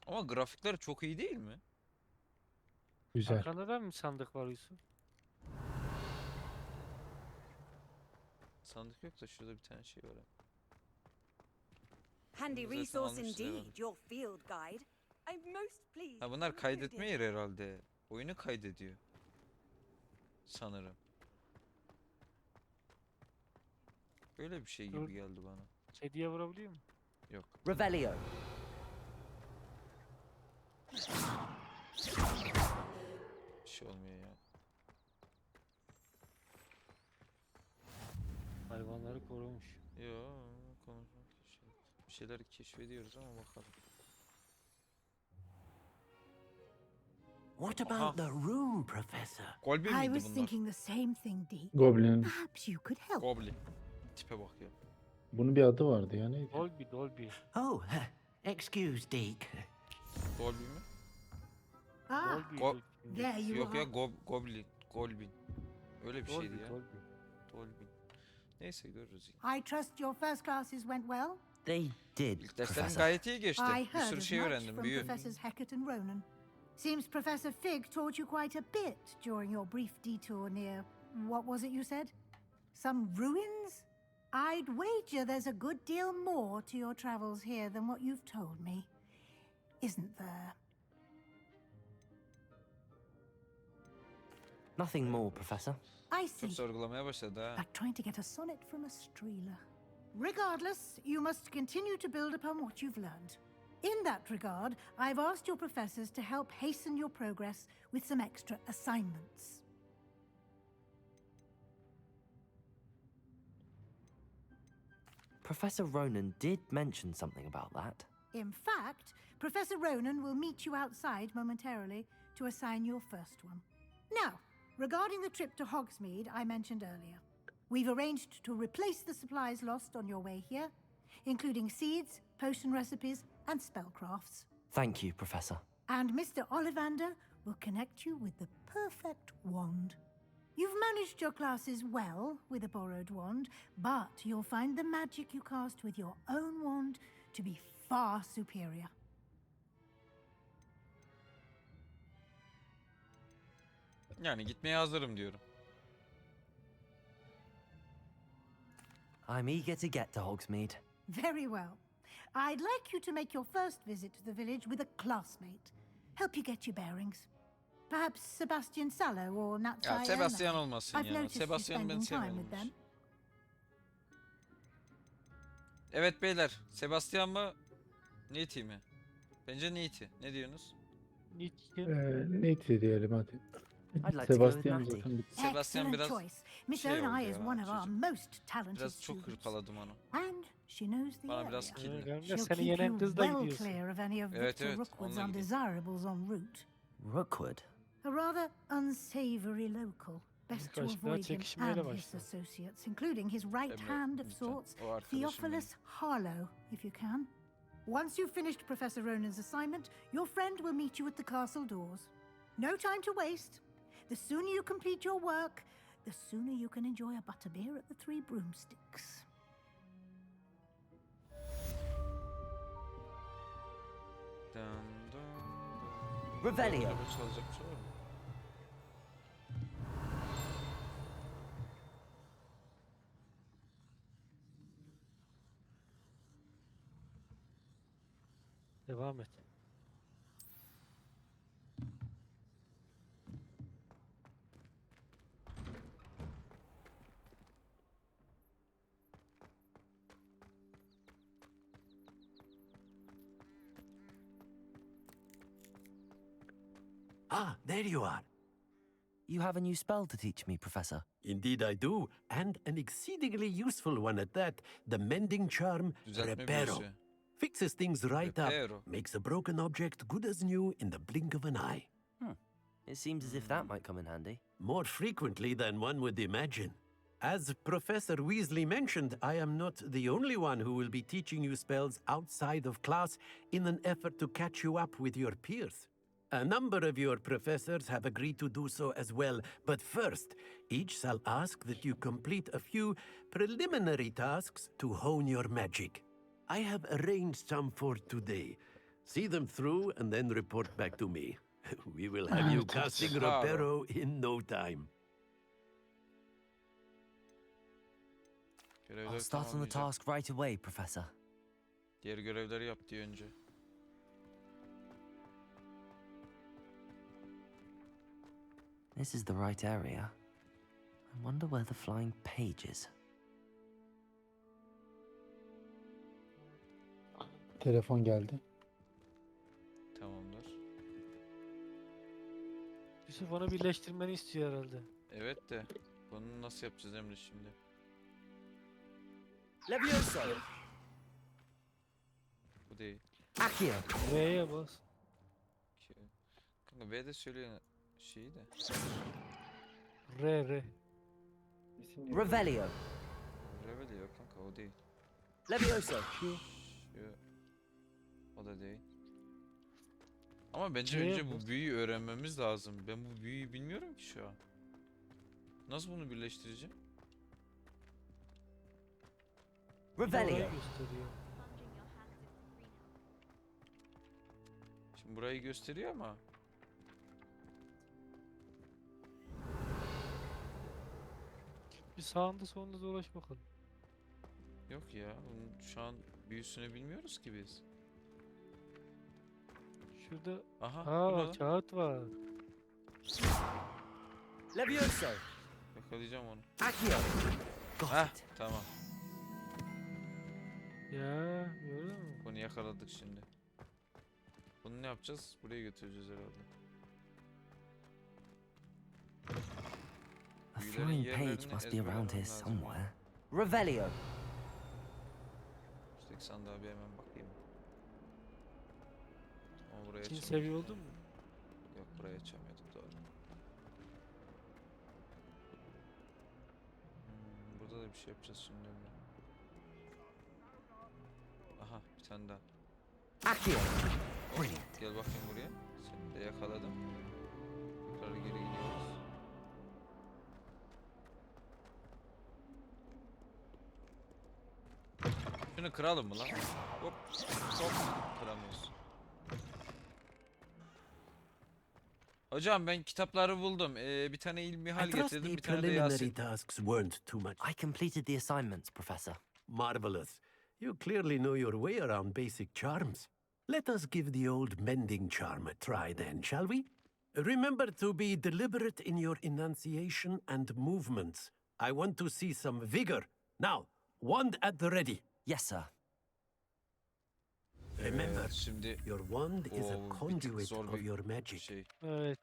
Ama grafikler çok iyi değil mi? Güzel. Arkanda da mı sandık var Yusuf? Sandık yok da şurada bir tane şey var. Handy Zaten resource almışlar indeed, herhalde. your field guide. I'm most pleased. Ha, you bunlar included kaydetme it. yeri herhalde. Oyunu kaydediyor. Sanırım. Öyle bir şey gibi Dur. geldi bana. Kediye vurabiliyor mu? Yok. Revelio. Bir şey olmuyor ya. Hayvanları korumuş. Yo, konuşmak bir şeyler keşfediyoruz ama bakalım. What Aha. about the room, Professor? Goblin I miydi was bunlar? thinking the same thing, Dee. Goblin. Perhaps you could help. Goblin. Tipe bak ya. Bunun bir adı vardı ya, neydi? Dolby. Oh, excuse, Deke. Goblin mi? Ah, Dolby. Go- there you Yok are. ya, Goblin. Goblin. Öyle bir şeydi ya. Dolby. Dolby. Neyse, görürüz yine. I trust your first classes went well. They did, İlk derslerim Professor. gayet iyi geçti. I Bir heard sürü as şey much öğrendim, from büyü. Professors Hackett and Ronan. Seems Professor Fig taught you quite a bit during your brief detour near, what was it you said? Some ruins? I'd wager there's a good deal more to your travels here than what you've told me. Isn't there? Nothing more, Professor. I Çok see. sorgulamaya başladı ha. Like trying to get a sonnet from a streeler. Regardless, you must continue to build upon what you've learned. In that regard, I've asked your professors to help hasten your progress with some extra assignments. Professor Ronan did mention something about that. In fact, Professor Ronan will meet you outside momentarily to assign your first one. Now, regarding the trip to Hogsmeade I mentioned earlier, we've arranged to replace the supplies lost on your way here, including seeds, potion recipes, and spellcrafts. Thank you, Professor. And Mr. Ollivander will connect you with the perfect wand. You've managed your classes well with a borrowed wand, but you'll find the magic you cast with your own wand to be far superior. Yani gitmeye hazırım diyorum. I'm eager to get to Hogsmeade. Very well. I'd like you to make your first visit to the village with a classmate. Help you get your bearings. Perhaps Sebastian Sallow or Natsai Ya Onai. Sebastian olmasın I've ya. noticed you Sebastian'ı ben spending time sevmedim. with them. Evet beyler, Sebastian mı? Niti mi? Bence Niti. Ne diyorsunuz? Neydi diyelim hadi. I'd like to go with Sebastian Natty. zaten bitti. Sebastian Excellent biraz choice. Miss şey oldu Onai is ya, one of our çocuk. most talented Biraz çok students. hırpaladım onu. And she knows the Bana biraz area. kirli. Gönül She'll seni keep yenen you kız da well gidiyorsun. clear of any of Evet, Victor evet, Rookwood's onunla gideyim. undesirables en route. Rookwood? A rather unsavory local. Best to Birkaç daha avoid him çekişmeyle and his başla. associates, including his right Emre, hand of lütfen. sorts, O arkadaşım Theophilus Harlow, if you can. Once you've finished Professor Ronan's assignment, your friend will meet you at the castle doors. No time to waste. The sooner you complete your work, the sooner you can enjoy a butterbeer at the Three Broomsticks. Dın dın dın. Revelio. Araba çalacak bir şey var mı? Devam et. Ah, there you are. You have a new spell to teach me, Professor. Indeed I do, and an exceedingly useful one at that. The mending charm, Düzeltme Reparo. büyüsü. Fixes things right Reparo. up, makes a broken object good as new in the blink of an eye. It seems as if that might come in handy. More frequently than one would imagine. As Professor Weasley mentioned, I am not the only one who will be teaching you spells outside of class in an effort to catch you up with your peers. A number of your professors have agreed to do so as well, but first, each shall ask that you complete a few preliminary tasks to hone your magic. I have arranged some for today. See them through and then report back to me. We will have you casting Reparo in no time. I'll Görevleri start on the tamamlayacağım. task right away, Professor. Diğer görevleri yap diye önce. This is the right area. I wonder where the flying page is. Telefon geldi. Tamamdır. Yusuf onu birleştirmeni istiyor herhalde. Evet de bunu nasıl yapacağız Emre şimdi? Levioso. Bu değil. Accio. V'ye bas. Kanka B de söylüyor şeyi de. R. Revelio. Revel yok kanka o değil. Levioso. Şu. O da değil. Ama bence Şey önce yapıyoruz. bu büyüyü öğrenmemiz lazım. Ben bu büyüyü bilmiyorum ki şu an. Nasıl bunu birleştireceğim? Revelio. Orayı gösteriyor. Şimdi burayı gösteriyor ama Bir sağında solunda dolaş bakalım. Yok ya. Bunun şu an büyüsünü bilmiyoruz ki biz. Şurada Aha. Bu ne lan? kağıt var. Levioso. Yakalayacağım onu. Accio. Got Heh, it. tamam. Ya gördün mü? Bunu yakaladık şimdi. Bunu ne yapacağız? Buraya götüreceğiz herhalde. A Büyülerin flying page yerlerini must be around here ezberlemem lazım. somewhere. Revelio. Üstteki sandığa bir hemen bakayım. Ama buraya İkinci açamıyorduk. seviye oldun mu? Yok, buraya açamıyorduk, doğru. Burada da bir şey yapacağız şimdi. Aha, bir tane daha. Accio. Hop, gel bakayım buraya. Seni de yakaladım. Tekrar geri gidiyoruz. Şunu kıralım mı lan? Hop, hop, kıramıyoruz. Hocam ben kitapları buldum. Bir tane ilmihal I trust getirdim, the bir tane de preliminary Yasin. tasks weren't too much. I completed the assignments, Professor. Marvelous. You clearly know your way around basic charms. Let us give the old mending charm a try then, shall we? Remember to be deliberate in your enunciation and movements. I want to see some vigor. Now, wand at the ready. Yes, sir. Remember, Şimdi your wand is Oo, a bir tık conduit zor of bir your magic. şey. Evet.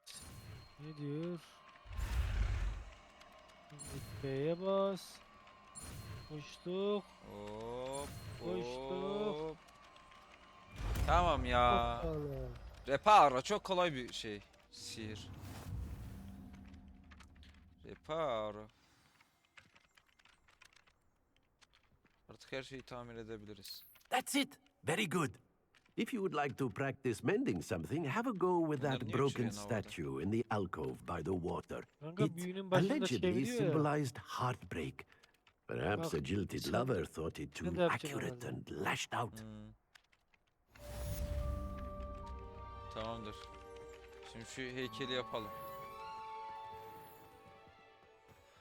Ne diyor? B'ye bas. Koştuk. Hop, Koştuk. hop. Tamam ya. Hoppala. Reparo çok kolay bir şey. Sihir. Reparo. Artık her şeyi tamir edebiliriz. That's it. Very good. If you would like to practice mending something, have a go with Bunlar that niye broken uçuyor orada? statue in the alcove by the water. Kanka It büyünün başında allegedly çeviriyor ya. symbolized heartbreak. Perhaps Bak, a jilted sen lover thought it sen de too yapacaksın accurate herhalde. and lashed out. Tamamdır. Şimdi şu heykeli yapalım.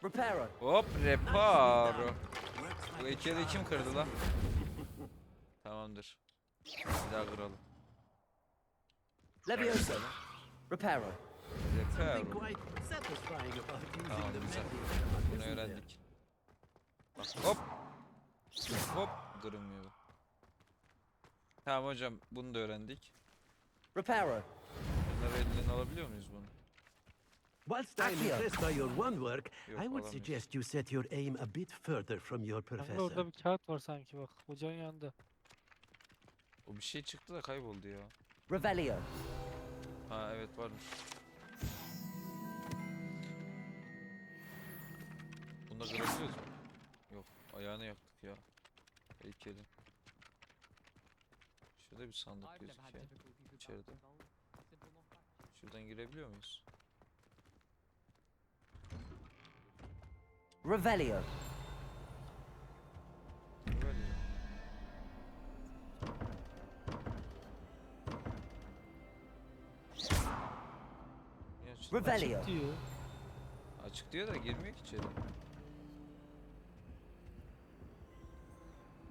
Reparo. Hop, reparo. Bu heykeli kim kırdı lan? Tamamdır. Bir daha kıralım. Levioso. Reparo. Reparo. Quite satisfying about using Tamam, the güzel. mending Bunu isn't there? öğrendik. Bak, hop. Hop, kırılmıyor. Tamam hocam, bunu da öğrendik. Reparo. Bunları elinden alabiliyor muyuz bunu? Whilst I'm Accio. impressed by your wand work, Yok, I would alamıyoruz. suggest you set your aim a bit further from your Kanka professor. orada bir kağıt var sanki bak. Hocanın yanında. O bir şey çıktı da kayboldu ya. Revelio. Ha evet, varmış. Bunda kırabiliyoruz mu? Yok, ayağını yaktık ya. Heykeli. Şurada bir sandık gözüküyor. İçeride. Şuradan girebiliyor muyuz? Revelio. Böyle. Niye açıldı? Revelio. Açık diyor. Açık diyor da girmiyor ki içeri.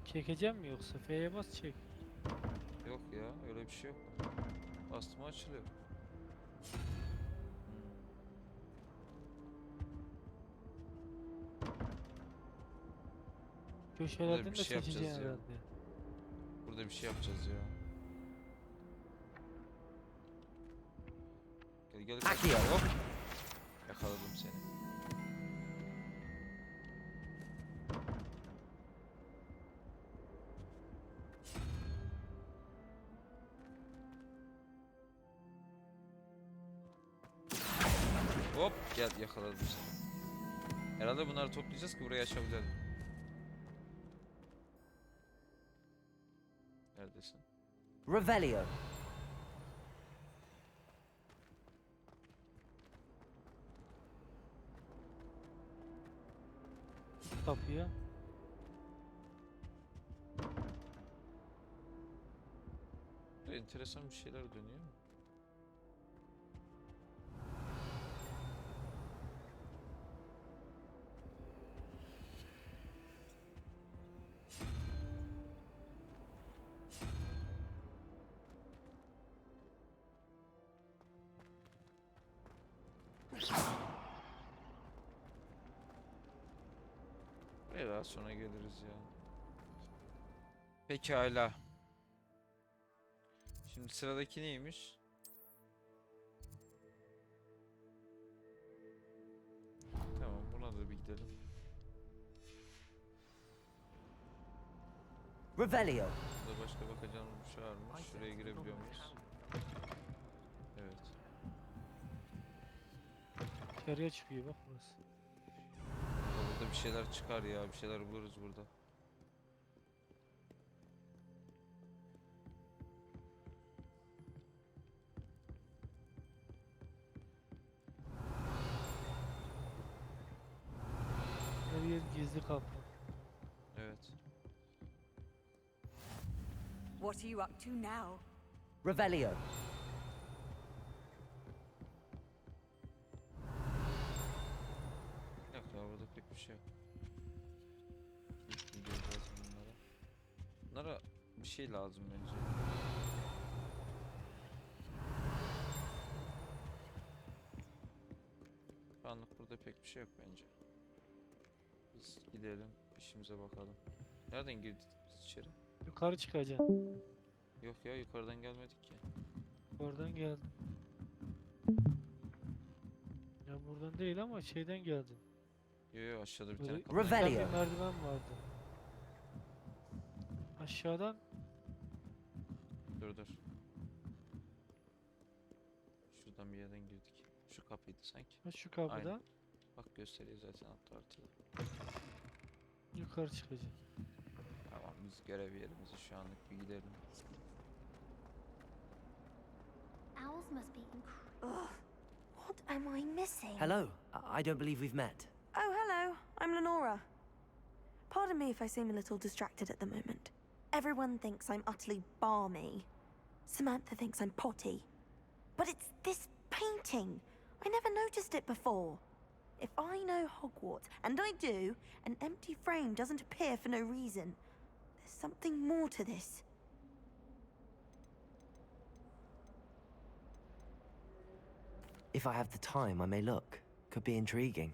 Çekeceğim mi yoksa? F'ye bas çek. Yok ya, öyle bir şey yok. Bastım açılıyor. Köşelerden bir de şey yapacağız seçeceksin ya. herhalde. Burada bir şey yapacağız ya. Gel gel. Accio. Hop. Yakaladım seni. Hop, gel yakaladım seni. Herhalde bunları toplayacağız ki burayı açabilelim. Neredesin? Revelio. Kapıya. Burada enteresan bir şeyler dönüyor. Daha sonra geliriz ya. Pekala. Şimdi sıradaki neymiş? Tamam, buna da bir gidelim. Revelio. Burada başka bakacağımız bir şey varmış. Şuraya girebiliyor muyuz? Evet. İçeriye çıkıyor bak burası. Burada bir şeyler çıkar ya. Bir şeyler buluruz burada. Her yer gizli kapı. Evet. What are you up to now? Revelio. Yok ya, burada pek bir şey yok. Gideceğiz zaten bunlara. Bunlara bir şey lazım bence. Şu anlık burada pek bir şey yok bence. Biz gidelim, işimize bakalım. Nereden girdik biz içeri? Yukarı çıkacaksın. Yok ya, yukarıdan gelmedik ki. Oradan geldin. Ya buradan değil ama şeyden geldin. Yo yo, aşağıda bir tane Böyle kapıdan Revelio. bir merdiven vardı. Aşağıdan Dur. Şuradan bir yerden girdik. Şu kapıydı sanki. şu kapıdan Aynen. Bak gösteriyor zaten altta artı. yukarı çıkacaksın. Tamam, biz görev yerimize şu anlık bir gidelim. Owls must be Ugh. What am I missing? Hello. I don't believe we've met. Oh, hello. I'm Lenora. Pardon me if I seem a little distracted at the moment. Everyone thinks I'm utterly balmy. Samantha thinks I'm potty. But it's this painting. I never noticed it before. If I know Hogwarts, and I do, an empty frame doesn't appear for no reason. There's something more to this. If I have the time, I may look. Could be intriguing.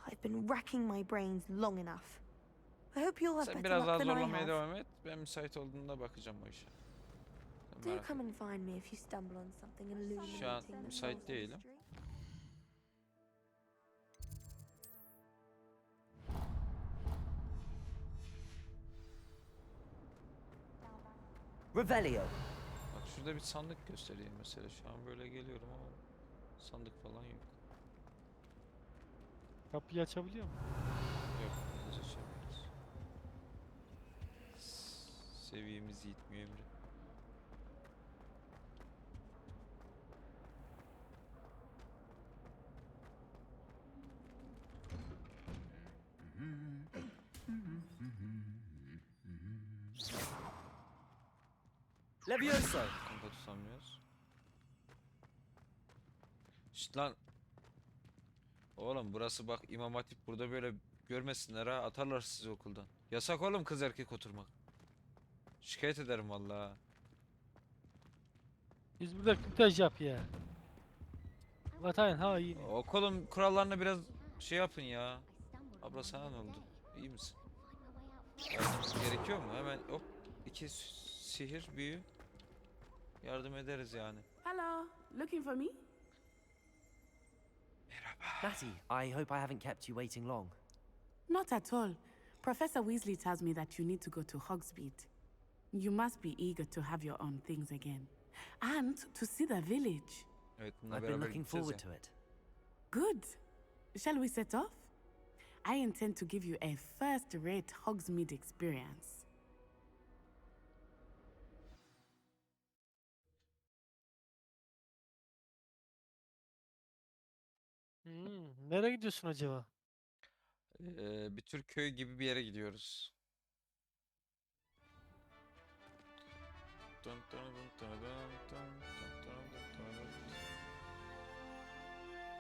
I've been racking my brains long enough. I hope you'll have Sen better biraz luck daha than I zorlamaya have. devam et. Ben müsait olduğunda bakacağım o işe. Sen Do merak come etme. and find me if you stumble on something illuminating. Şu an that müsait falls on the değilim. street. Revelio. Bak şurada bir sandık gösteriyor mesela. Şu an böyle geliyorum ama sandık falan yok. Kapıyı açabiliyor musun? Yok, biz açamıyoruz. Seviyemiz yetmiyor Emre. Levioso. Kanka tutamıyoruz. Şşt lan. Oğlum burası bak İmam Hatip, burada böyle görmesinler ha, atarlar sizi okuldan. Yasak oğlum kız erkek oturmak. Şikayet ederim vallahi. Biz burada kürtaj yap ya. Vatan haini. Okulun kurallarını biraz şey yapın ya. Abla sana ne oldu? İyi misin? Yardımımız gerekiyor mu? Hemen hop, 2 sihir büyü. Yardım ederiz yani. Hello, looking for me? Natty, I hope I haven't kept you waiting long. Not at all. Professor Weasley tells me that you need to go to Hogsmeade. You must be eager to have your own things again. And to see the village. Evet, bununla I've been beraber looking gideceğiz forward ya. to it. Good. Shall we set off? I intend to give you a first-rate Hogsmeade experience. Nereye gidiyorsun acaba? Bir tür köy gibi bir yere gidiyoruz.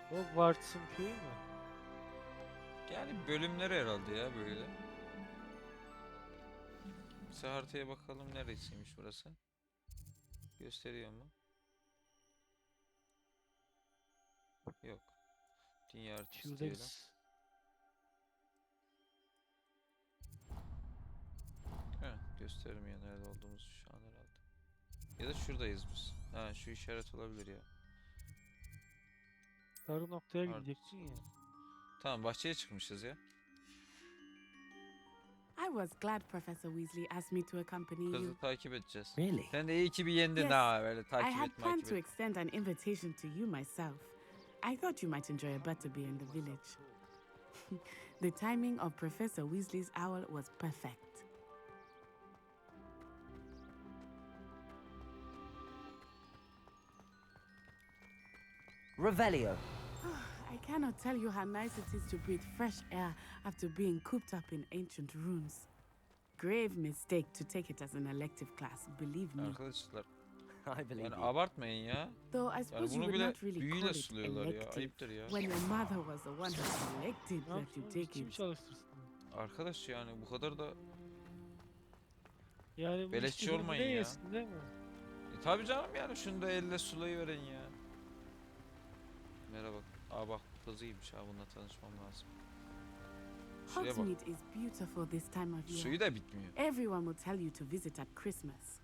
Hogwarts'ın köyü mü? Yani bölümleri herhalde ya böyle. Mesela haritaya bakalım, neresiymiş burası? Gösteriyor mu? Yok. Dünya haritası diyelim. Q'dex. göstermiyor nerede olduğumuzu şu an herhalde. Ya da şuradayız biz. Ha şu işaret olabilir ya. Sarı noktaya Pardon. gideceksin ya. Tamam bahçeye çıkmışız ya. I was glad Professor Weasley asked me to accompany Kızı you. takip edeceğiz. Really? Sen de iyi ki bir yendin Yes, ha böyle I takip had et planned makip to et. extend an invitation to you myself. I thought you might enjoy a butterbeer in the village. The timing of Professor Weasley's owl was perfect. Revelio. I cannot tell you how nice it is to breathe fresh air after being cooped up in ancient ruins. Grave mistake to take it as an elective class, believe me. Arkadaşlar I believe yani you. abartmayın ya. Though I Yani suppose you bunu would bile not really call büyüyle it suluyorlar ya. elective Ayıptır ya. when your mother was the one who selected Ne that you yapsın? take Kim it. çalıştırsın? Arkadaş yani bu kadar da Yani bu beleşçi istediğini olmayın ne ya. yesin değil mi? Tabii canım yani şunu da elle sulayı verin ya. Merhaba. Aa bak kızıymış ha bununla tanışmam lazım. Şuraya bak. Hogsmeade is beautiful this time of year. Suyu da bitmiyor. Everyone will tell you to visit at Christmas.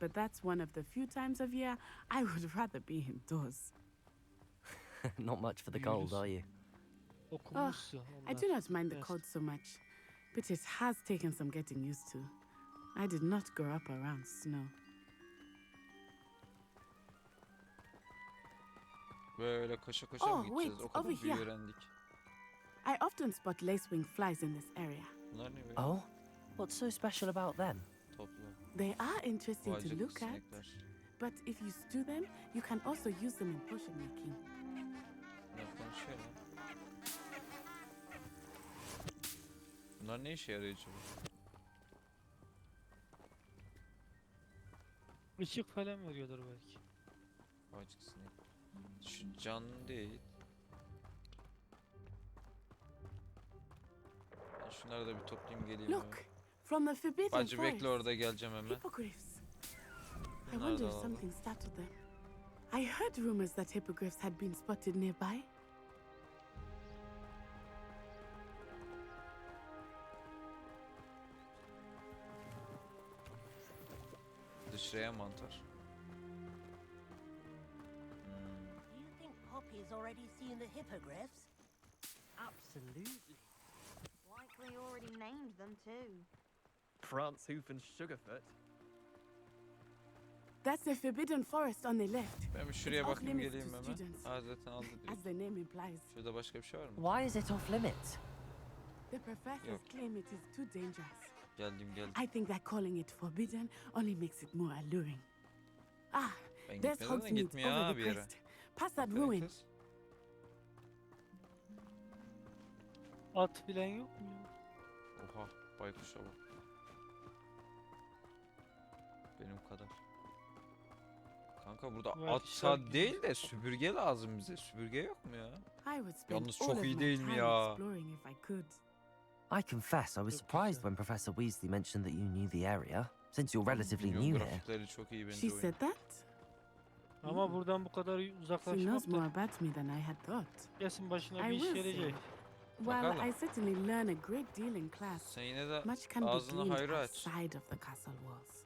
But that's one of the few times of year I would rather be indoors. Not much for the cold, are you? Okumuşsun. I do not mind the cold so much, but it has taken some getting used to. I did not grow up around snow. Böyle koşa koşa mı Oh, gideceğiz? wait, O kadar over büyü here. öğrendik. I often spot lacewing flies in this area. Bunlar ne böyle? Oh? What's so special about them? Topla. They are interesting to Vay look at, sinekler. but if you stew them, you can also use them in potion making. Bunlar konuşuyor lan. Bunlar ne işe yarıyor acaba? Işık falan veriyordur belki. Vacık sinek. Şu canlı değil. Ben şunları da bir toplayayım geleyim. Look, from the Forbidden Bacı bekle Forest. orada geleceğim hemen. Hippogriffs. I Bunları wonder da if alalım. something startled them. I heard rumors that hippogriffs had been spotted nearby. Dışarıya mantar. Do you think Poppy's already seen the hippogriffs? Absolutely. Likely already named them too. France, Hoof and Sugarfoot. That's the Forbidden Forest on the left. Ben bir şuraya It's off bakayım limits geleyim to hemen. students. Aa zaten aldı As direkt. the name implies. Şurada başka bir şey var mı? Why is it off limits? The professors Yok. claim it is too dangerous. Geldim. I think that calling it forbidden only makes it more alluring. Ah, Ben there's gitmeden de Hogsmeade gitmiyor over ha the bir yere. crest. Past that Aferin ruin. kız. At filan yok mu ya? Oha baykuşa bak. Benim kadar. Kanka burada Belki at şarkı değil de süpürge lazım bize. Süpürge yok mu ya? I would spend Yalnız all çok of iyi my değil mi time ya? exploring if I could. I confess I was surprised when Professor Weasley mentioned that you knew the area, since you're relatively Bilmiyorum, new here. grafikleri çok iyi bence She oyun. said that? Ama buradan bu kadar She knows uzaklaşmak more da about me than I had thought. kesin başına I bir iş will say. gelecek. Well, Bakalım. I certainly learn a great deal in class. Sen yine de Much can be ağzını gleaned hayra aç. outside of the castle walls.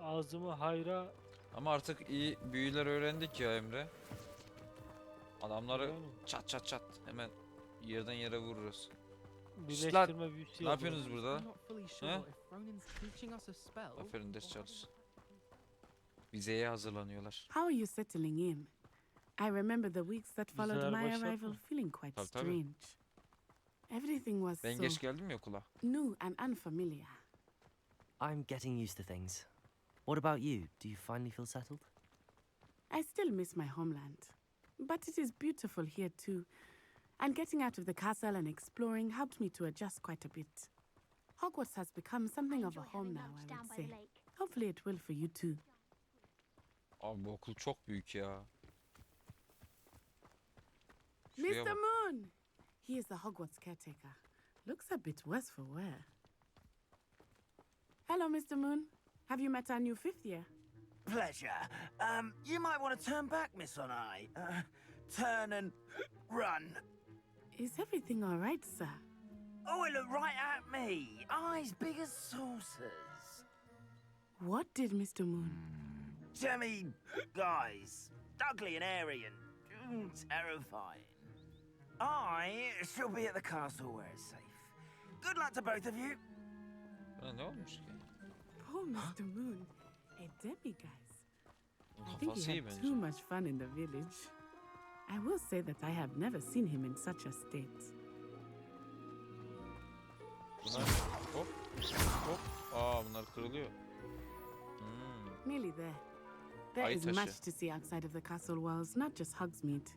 Ağzımı hayra... Ama artık iyi büyüler öğrendik ya Emre. Adamları Yani. çat çat çat hemen yerden yere vururuz. Birleştirme büyüsü Ne yapıyorsunuz burada? I'm not fully sure He? if Ronin's teaching us a spell. Aferin ders çalış. Vizeye hazırlanıyorlar. How are you settling in? I remember the weeks that followed Güzel my başlatma. arrival feeling quite Tabii, tabii. strange. Everything was Ben so geç geldim ya okula. new and unfamiliar. I'm getting used to things. What about you? Do you finally feel settled? I still miss my homeland, but it is beautiful here too. And getting out of the castle and exploring helped me to adjust quite a bit. Hogwarts has become something of a home now, I would say. Hopefully it will for you too. Abi bu okul çok büyük ya. Şuraya Mr. bak. Moon! He is the Hogwarts caretaker. Looks a bit worse for wear. Hello, Mr. Moon. Have you met our new fifth year? Pleasure. You might want to turn back, Miss Onai. Turn and run. Is everything all right, sir? Oh, it looked right at me. Eyes big as saucers. What did Mr. Moon? Jemmy, guys, ugly and airy and terrifying. I shall be at the castle where it's safe. Good luck to both of you. Buna ne olmuş ki? Poor Mr. Moon. A demiguise. I think Kafası he iyi had bence. too much fun in the village. I will say that I have never seen him in such a state. Bunlar hop hop. Aa bunlar kırılıyor. Nearly there. There Ay is taşı. much to see outside of the castle walls, not just Hogsmeade.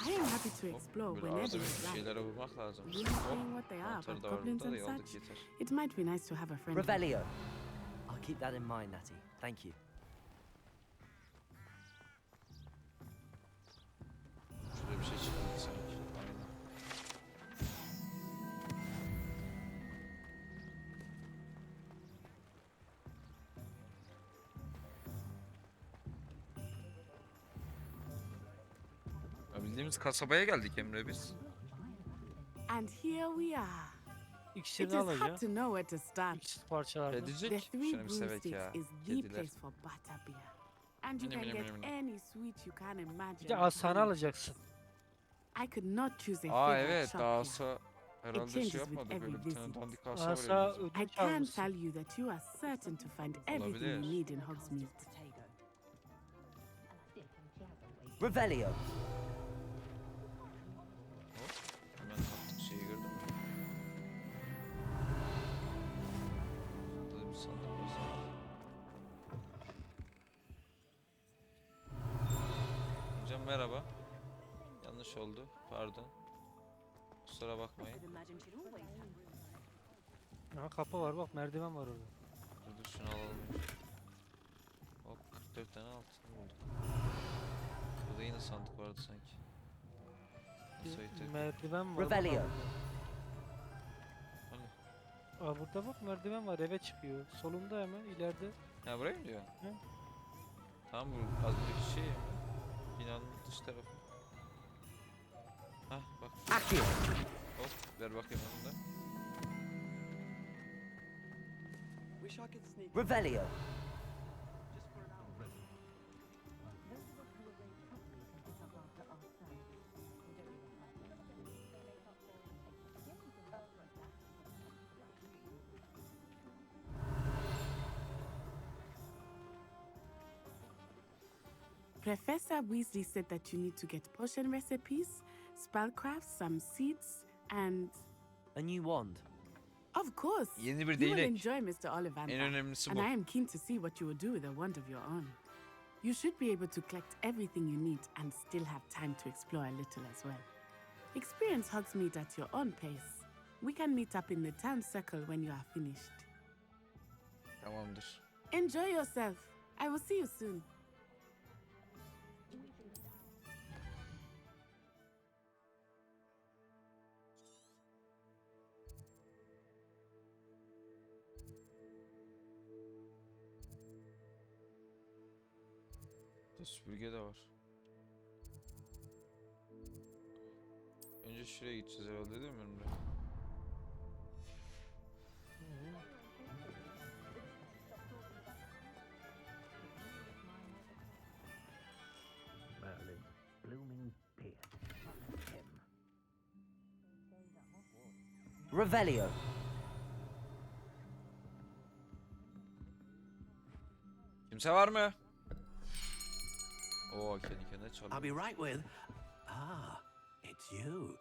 I am happy to explore Böyle whenever arada you bir like. şeylere vurmak lazım. You know saying what they are Mantarı about da var goblins burada da and aldık such? yeter. It might be nice to have a friend. Revelio. I'll keep that in mind, Natty. Thank you. Şurada bir şey çıktı sanki. Aynen. Ya bildiğimiz kasabaya geldik Emre biz. And here we are. It İkisini is alacağım. hard to know where to start. İkisi parçalarda. The Kedicik. Three Şunu bir sevek ya. Broomsticks is the Kediler. place for butterbeer. And you Minim, can minim, get minim. any sweet you can imagine. Bir de at asanı home. alacaksın. I could not choose a Aa favorite evet shop daha here. asa herhalde changes şey with yapmadı every böyle bir tane visit. dandik asa var Asa elimizde. I ödünç can almışsın. tell you that you are certain to find everything you Olabilir. need in Hogsmeade. Revelio. Hop. Hemen kaptık şeyi gördün mü? Burada da bir sandık var. Hocam merhaba. Yanlış oldu. Pardon. Kusura bakmayın. Ha, kapı var bak, merdiven var orada. Dur şunu alalım. Hop 44 tane altın bulduk. Burada yine sandık vardı sanki. Nasıl Bir ayıttık? merdiven var. bak Revelio. orada. Hani? Aa, burada bak merdiven var, eve çıkıyor. Solunda hemen ileride. Ha buraya mı diyor? Hı. Tamam bu az önceki şey ya. Binanın dış tarafı. Hah bak. Accio. Hop ver bakayım onu da. Revelio. Professor Weasley said that you need to get potion recipes, spellcrafts, some seeds, and A new wand. of course, Yeni bir you will değnek. enjoy Mr. Ollivander. En önemlisi And bu. I am keen to see what you will do with a wand of your own. You should be able to collect everything you need and still have time to explore a little as well. Experience Hogsmeade at your own pace. We can meet up in the town circle when you are finished. Tamamdır. Enjoy yourself. I will see you soon. Burada süpürge de var. Önce şuraya gideceğiz herhalde değil mi Emre? Revelio. Kimse var mı? Oo kendi kendine çalıyor. I'll be right with. Ah, it's you.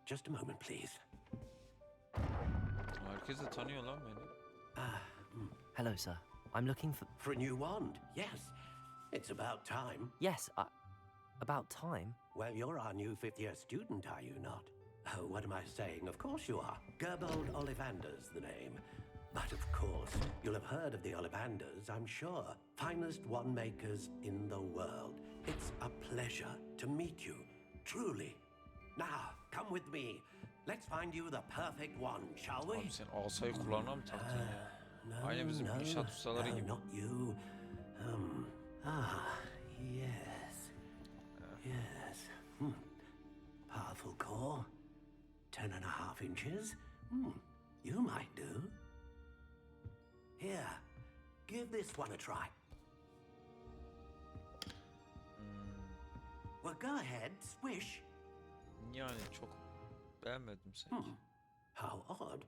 Just a moment, please. Herkes de tanıyor lan beni. Hello, sir. I'm looking for a new wand. Yes, it's about time. Yes, about time. Well, you're our new fifth-year student, are you not? Oh, what am I saying? Of course you are. Gerbold Ollivander's the name. But of course, you'll have heard of the Ollivanders, I'm sure. Finest wand makers in the world. It's a pleasure to meet you, truly. Now, come with me. Let's find you the perfect wand, shall we? Abi sen asayı kulağına mı taktın ya? Aynı bizim inşaat ustaları gibi. Not you. Yes. Yes. Powerful core. 10.5 inches. You might do. Here, give this one a try. Well, go ahead, swish. Yani çok beğenmedim sanki. How odd.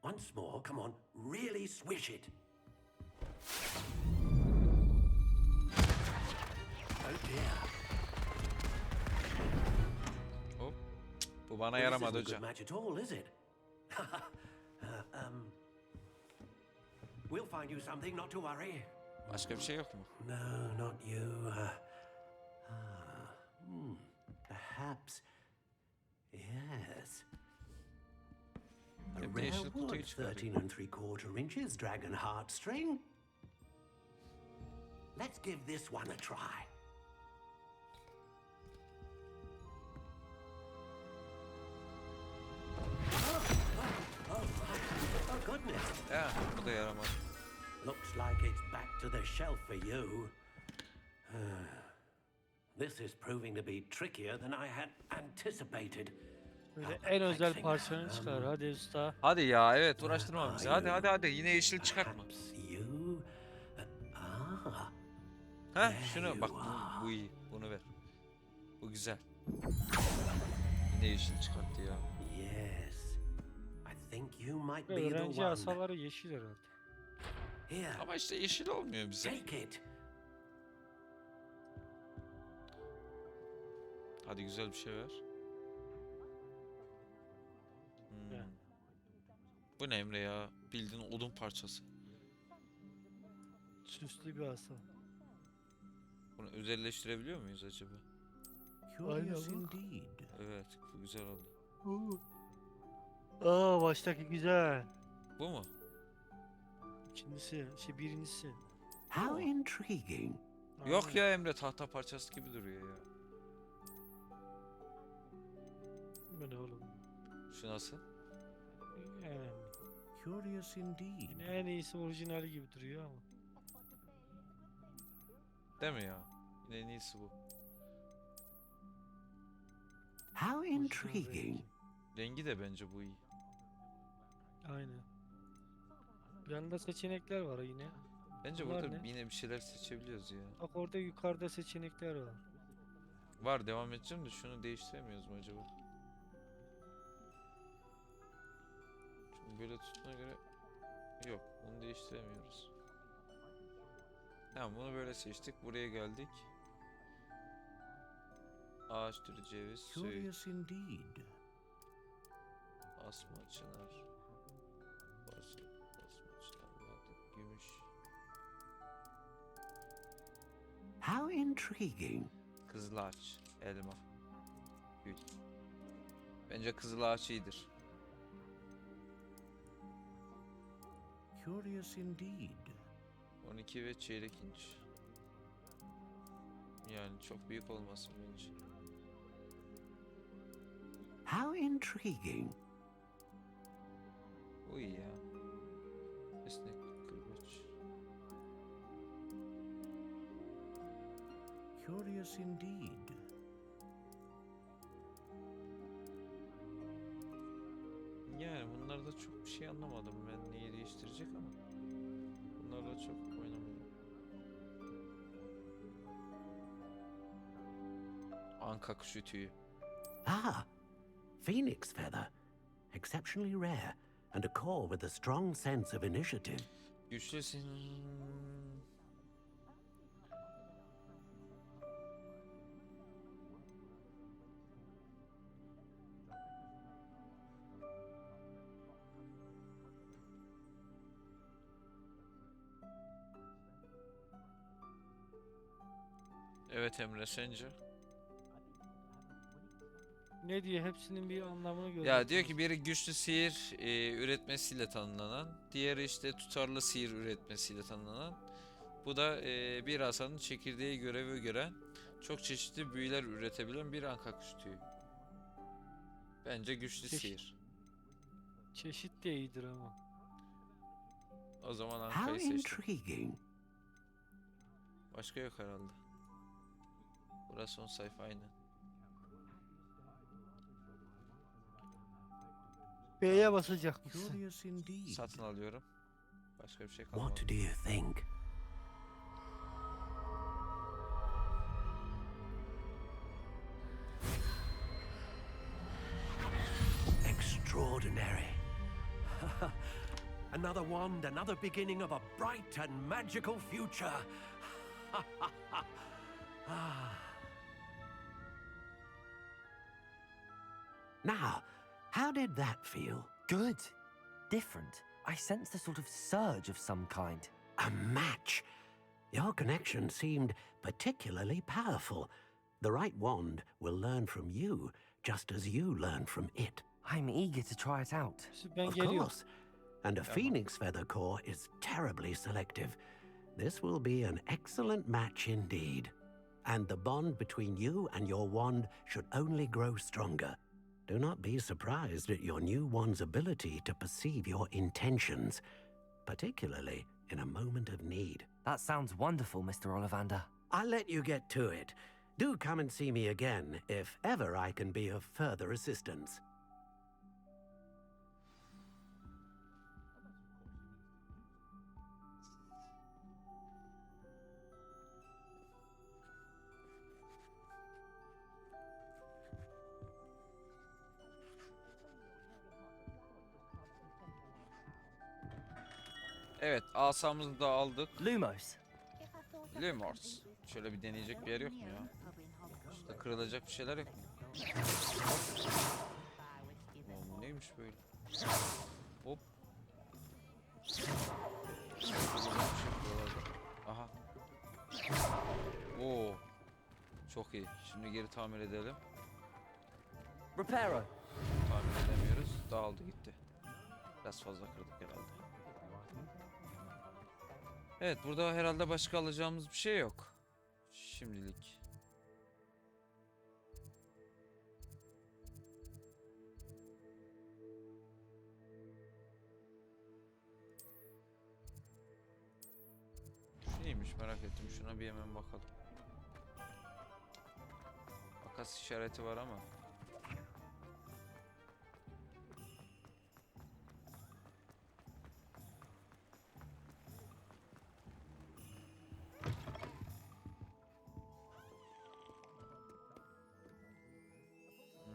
Once more, come on, really swish it. Oh dear. Hop. Bu bana This yaramadı isn't a hocam. good match at all, is it? We'll find you something, not to worry. Başka bir şey yok mu? No, not you. Perhaps. Yes. A Hep de rare yeşil kutuyu wood, çıkarıyor. 13 3/4 inches, dragon heartstring. Let's give this one a try. Oh, goodness. Ya bu da yaramadı. Looks like it's back to the shelf for you. This is proving to be trickier than I had anticipated. Böyle en özel parçanı çıkar. Hadi usta. Hadi ya, evet, uğraştırma bizi. Hadi yine yeşil çıkartma. You? Heh, şunu bak, bu iyi. Bunu ver. Bu güzel. Yine yeşil çıkarttı ya. Yes. I think you might be the Öğrenci one. asaları yeşil herhalde. Here. Ama işte yeşil olmuyor bize. Take it. Hadi güzel bir şey ver. Bu ne Emre ya? Bildiğin odun parçası. Süslü bir asa. Bunu özelleştirebiliyor muyuz acaba? Curious indeed. Evet, bu güzel oldu. Baştaki güzel. Bu mu? İkincisi, birincisi. How intriguing. Yok ya Emre, tahta parçası gibi duruyor ya. Bu ne oğlum? Şu nasıl? Yani. Curious indeed. Yine en iyisi orijinali gibi duruyor ama. Değil mi ya? Yine en iyisi bu. How intriguing. Rengi de bence bu iyi. Aynen. Yanında seçenekler var yine. Bence Bunlar burada ne? yine bir şeyler seçebiliyoruz ya. Bak orada yukarıda seçenekler var. Var, devam edeceğim de şunu değiştiremiyoruz mu acaba? Çünkü böyle tuttuğuna göre yok, bunu değiştiremiyoruz. Tamam, bunu böyle seçtik, buraya geldik. Ağaç türü ceviz, suyu, Curious indeed. asma, çınar, basma, çınar, aldık, gümüş. How intriguing. Kızıl ağaç, elma, gül. Bence kızıl ağaç iyidir. Curious indeed. 12 ve çeyrek inç. Yani çok büyük olmasın bence. How intriguing. Bu iyi ya. Esnek kırbaç. Curious indeed. Yani bunlarda çok bir şey anlamadım ben, neyi değiştirecek ama bunlarla çok oynamadım. Anka kuşu tüyü. Phoenix feather. Exceptionally rare and a core with a strong sense of initiative. Güçlüsün. Evet Emre, sence? Ne diye hepsinin bir anlamını gördüm. Ya diyor ki biri güçlü sihir üretmesiyle tanımlanan, diğeri işte tutarlı sihir üretmesiyle tanımlanan. Bu da bir asanın çekirdeği görevi gören, çok çeşitli büyüler üretebilen bir anka kuşu tüyü. Bence güçlü sihir. Çeşit de iyidir ama. O zaman How ankayı seçtim. intriguing. Başka yok herhalde. Burası son sayfa aynı. B'ye basacakmışsın. Curious indeed. Satın alıyorum. Başka bir şey kalmadı. What do you think? Extraordinary. Another wand, another beginning of a bright and magical future. Now, how did that feel? Good. Different. I sensed a sort of surge of some kind. A match. Your connection seemed particularly powerful. The right wand will learn from you, just as you learn from it. I'm eager to try it out. Ben Of geliyorum. course. And a phoenix feather core is terribly selective. This will be an excellent match indeed. And the bond between you and your wand should only grow stronger. Do not be surprised at your new wand's ability to perceive your intentions, particularly in a moment of need. That sounds wonderful, Mr. Ollivander. I'll let you get to it. Do come and see me again if ever I can be of further assistance. Evet, asamızı da aldık. Lumos. Lumos. Şöyle bir deneyecek bir yer yok mu ya? Şurada kırılacak bir şeyler yok mu? Oğlum, neymiş böyle? Hop. Aha. Oo. Çok iyi. Şimdi geri tamir edelim. Reparo. Tamir edemiyoruz. Dağıldı gitti. Biraz fazla kırdık herhalde. Evet, burada herhalde başka alacağımız bir şey yok. Şimdilik. Şu neymiş merak ettim. Şuna bir hemen bakalım. Makas işareti var ama.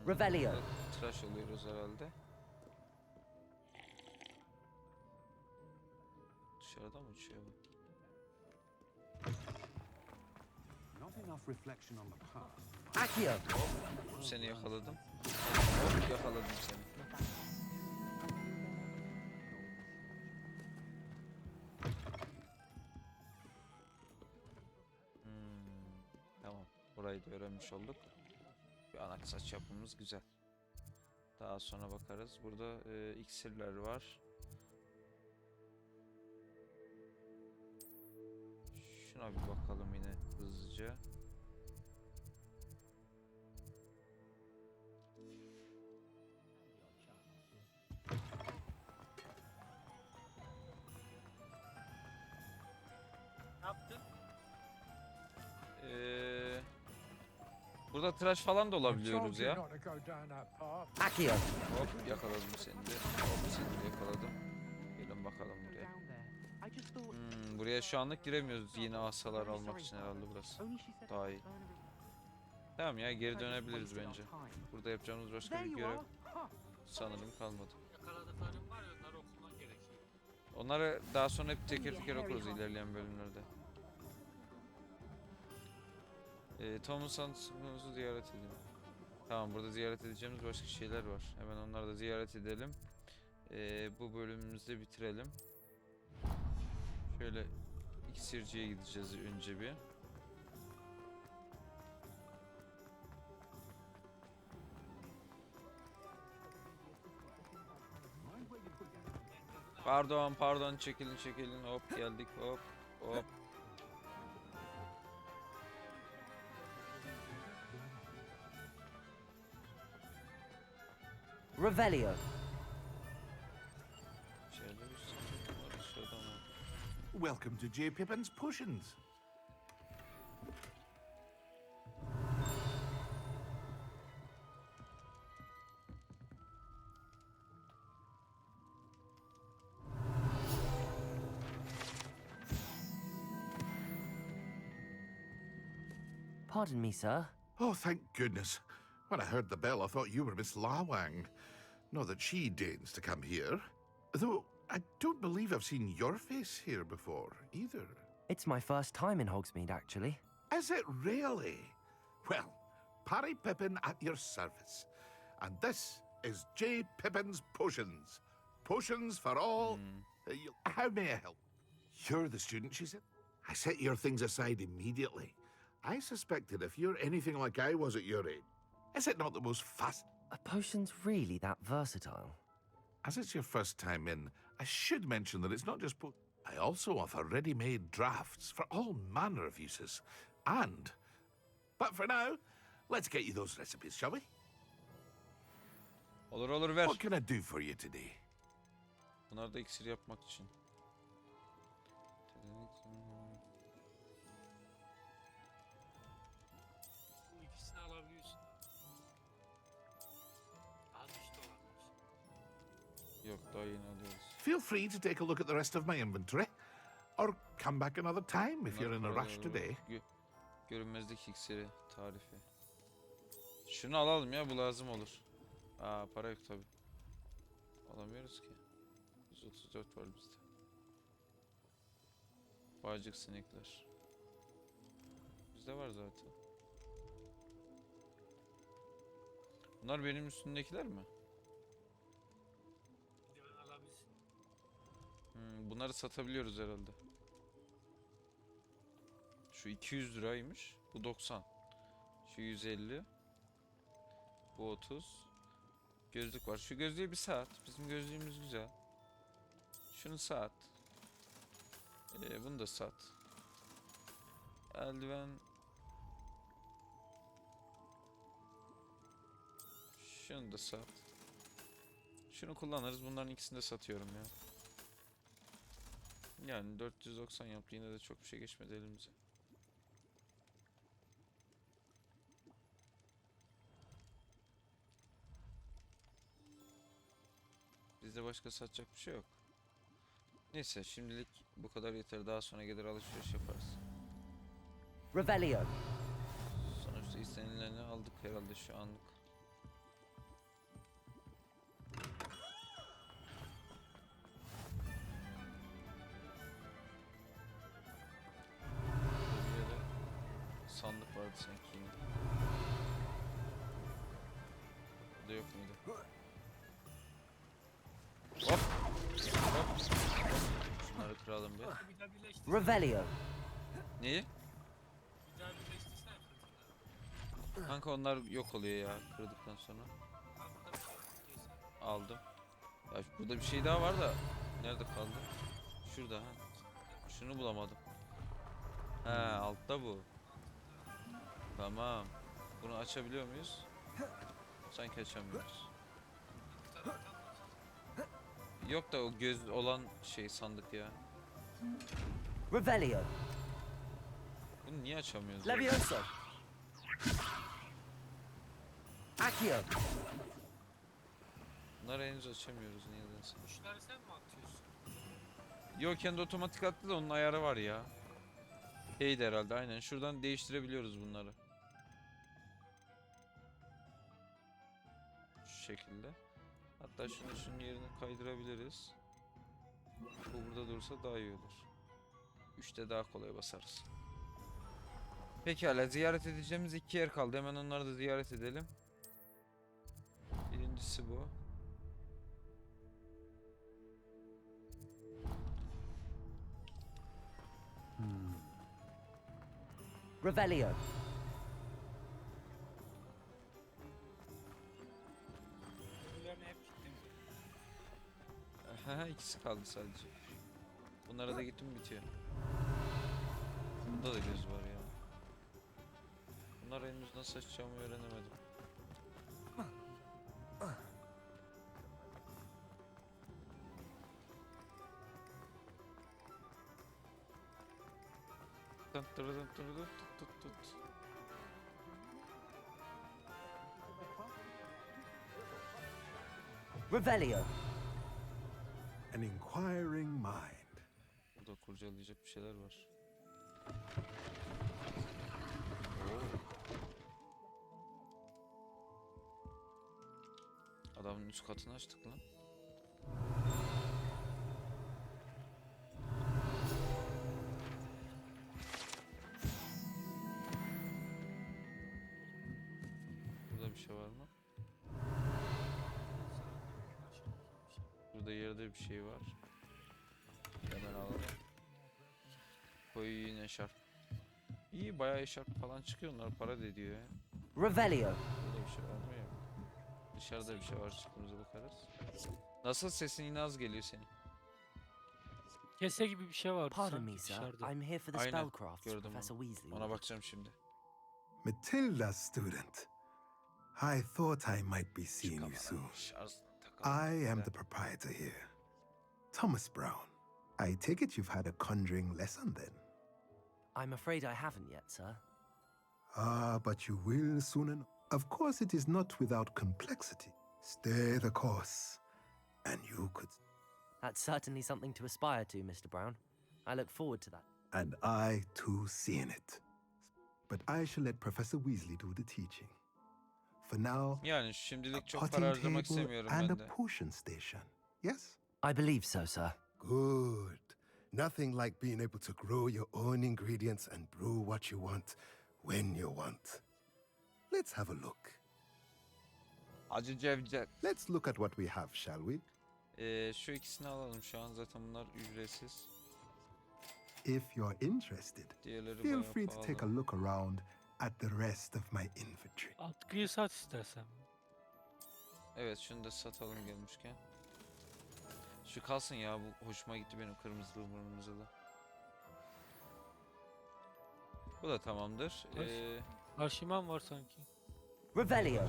Revelio. Tıraş oluyoruz herhalde. Dışarıda mı uçuyor bu? Accio. Hop, seni yakaladım. Hop, yakaladım seni. Tamam, burayı da öğrenmiş olduk. Bir ana saç yapımız güzel. Daha sonra bakarız. Burada iksirler var. Şuna bir bakalım yine hızlıca. Ne yaptın? Burada tıraş falan da olabiliyoruz ya. Accio. Hop, yakaladım seni de. Hop, seni de yakaladım. Gelin bakalım buraya. Buraya şu anlık giremiyoruz yeni asalar almak için herhalde burası. Daha iyi. Tamam ya, geri dönebiliriz bence. Burada yapacağımız başka bir görev sanırım kalmadı. Yakaladıklarım var ya, onları okuman gerekiyor. Onları daha sonra hep teker teker okuruz ilerleyen bölümlerde. Tom'un sanatçımızı ziyaret edelim. Tamam, burada ziyaret edeceğimiz başka şeyler var. Hemen onları da ziyaret edelim. Bu bölümümüzde bitirelim. Şöyle iksirciye gideceğiz önce bir. Pardon, çekilin, hop geldik, hop. Revelio. Welcome to J. Pippin's Potions. Pardon me, sir. Oh, thank goodness. When I heard the bell, I thought you were Miss Lawang. Not that she deigns to come here. Though I don't believe I've seen your face here before, either. It's my first time in Hogsmeade, actually. Is it really? Well, Parry Pippin at your service. And this is J. Pippin's Potions. Potions for all. How may I help? You're the student, she said. I set your things aside immediately. I suspected if you're anything like I was at your age, is it not the most fast? Are potions really that versatile? As it's your first time in, I should mention that it's not just I also offer ready-made drafts for all manner of uses. But for now, let's get you those recipes, shall we? Olur olur ver. What can I do for you today? Bunlar da iksir yapmak için. İkisini alabiliyorsun. Az işte olabilir. Yok, daha yeni alıyoruz. Feel free to take a look at the rest of my inventory. Or come back another time if you're in a rush today. Görünmezlik iksiri tarifi. Şunu alalım ya, bu lazım olur. Para yok tabi. Alamıyoruz ki. 134 var bizde. Bağcık sinekler. Bizde var zaten. Bunlar benim üstündekiler mi? Bunları satabiliyoruz herhalde. Şu 200 liraymış. Bu 90. Şu 150. Bu 30. Gözlük var. Şu gözlüğe bir saat. Bizim gözlüğümüz güzel. Şunu saat. Bunu da sat. Eldiven. Şunu da sat. Şunu kullanırız. Bunların ikisini de satıyorum ya. Yani 490 yaptı, yine de çok bir şey geçmedi elimize. Bizde başka satacak bir şey yok. Neyse, şimdilik bu kadar yeter. Daha sonra gelir alışveriş yaparız. Revelio. Sonuçta istenileni aldık herhalde şu anlık. Sandık vardı sanki yine. Burada yok muydu? Hop! Hop! Şunları kıralım bir. Revelio. Neyi? Kanka onlar yok oluyor ya kırdıktan sonra. Aldım. Ya burada bir şey daha var da nerede kaldı? Şurada ha. Şunu bulamadım. He, altta bu. Tamam. Bunu açabiliyor muyuz? Sanki açamıyoruz. Yok da o göz olan şey sandık ya. Revelio. Bunu niye açamıyoruz? Levioso. Accio. Bunları henüz açamıyoruz nedense. Kuşları sen mi atıyorsun? Yok, kendi otomatik attı da onun ayarı var ya. Şeydi herhalde, aynen. Şuradan değiştirebiliyoruz bunları. Şu şekilde. Hatta şunun yerini kaydırabiliriz. Bu burada durursa daha iyi olur. 3'te daha kolay basarız. Pekala, ziyaret edeceğimiz 2 yer kaldı. Hemen onları da ziyaret edelim. Birincisi bu. Revelio. Bunların hep gittim. İkisi kaldı sadece. Bunlara da gittim bitiyor. Bunda da göz var ya. Bunları henüz nasıl açacağımı öğrenemedim. Revelio. An inquiring mind. Burada kurcalayacak bir şeyler var. Oo. Adamın üst katını açtık lan. Burada bir şey var mı? Burada yerde bir şey var. Hemen alalım. Koyu yine eşarp. İyi, bayağı eşarp falan çıkıyor, onlar para da ediyor ya. Revelio. Burada bir şey var mı ya? Dışarıda bir şey var, çıktığımıza bakarız. Nasıl, sesin yine az geliyor senin? Kese gibi bir şey var Pardon me, sanki sir. dışarıda. I'm here for the Aynen, spellcrafts gördüm Professor onu. Weasley Ona ordered. bakacağım şimdi. Matilda, student. I thought I might be seeing you soon. I am the proprietor here, Thomas Brown. I take it you've had a conjuring lesson then? I'm afraid I haven't yet, sir. Ah, but you will soon enough. Of course, it is not without complexity. Stay the course, and you could... That's certainly something to aspire to, Mr. Brown. I look forward to that. And I, too, see in it. But I shall let Professor Weasley do the teaching. For now, Yani şimdilik çok potting para harcamak table istemiyorum and ben a de. potion station. Yes? I believe so, sir. Good. Nothing like being able to grow your own ingredients and brew what you want when you want. Let's have a look. Acı cevcek. Let's look at what we have, shall we? Şu ikisini alalım şu an, zaten bunlar ücretsiz. If you're interested, Diğerleri feel bayağı free to take a pahalı. look around at the rest of my inventory. Atkıyı sat istersen. Evet, şunu da satalım gelmişken. Şu kalsın ya, bu hoşuma gitti benim, kırmızılı burnumuzda. Bu da tamamdır. Arşiman var sanki. Revelio.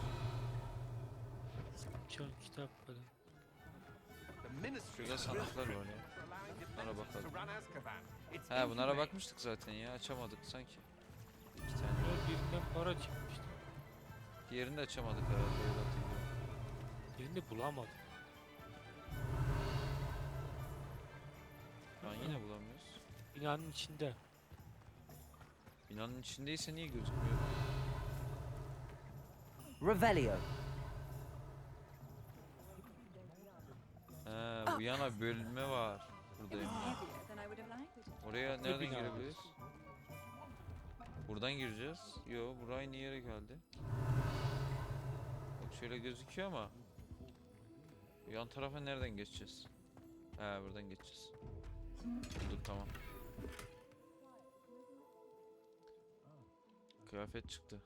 Çan kitap falan. Şurada sanatlar var ya. Bunlara bakalım. Ha, bunlara bakmıştık zaten ya, açamadık sanki. İki tane. Birinden para çıkmıştı. Diğerini de açamadık herhalde, öyle hatırlıyorum. Birini bulamadım. Şu an yine bulamıyoruz. Binanın içinde. Binanın içindeyse niye gözükmüyor? Revelio. Bu yana bölme var. Buradayım ben. Oraya nereden bina var? girebiliriz? Buradan gireceğiz. Yo, buraya aynı yere geldi. Bak şöyle gözüküyor ama. Yan tarafa nereden geçeceğiz? He, buradan geçeceğiz. Bulduk, tamam. Kıyafet çıktı.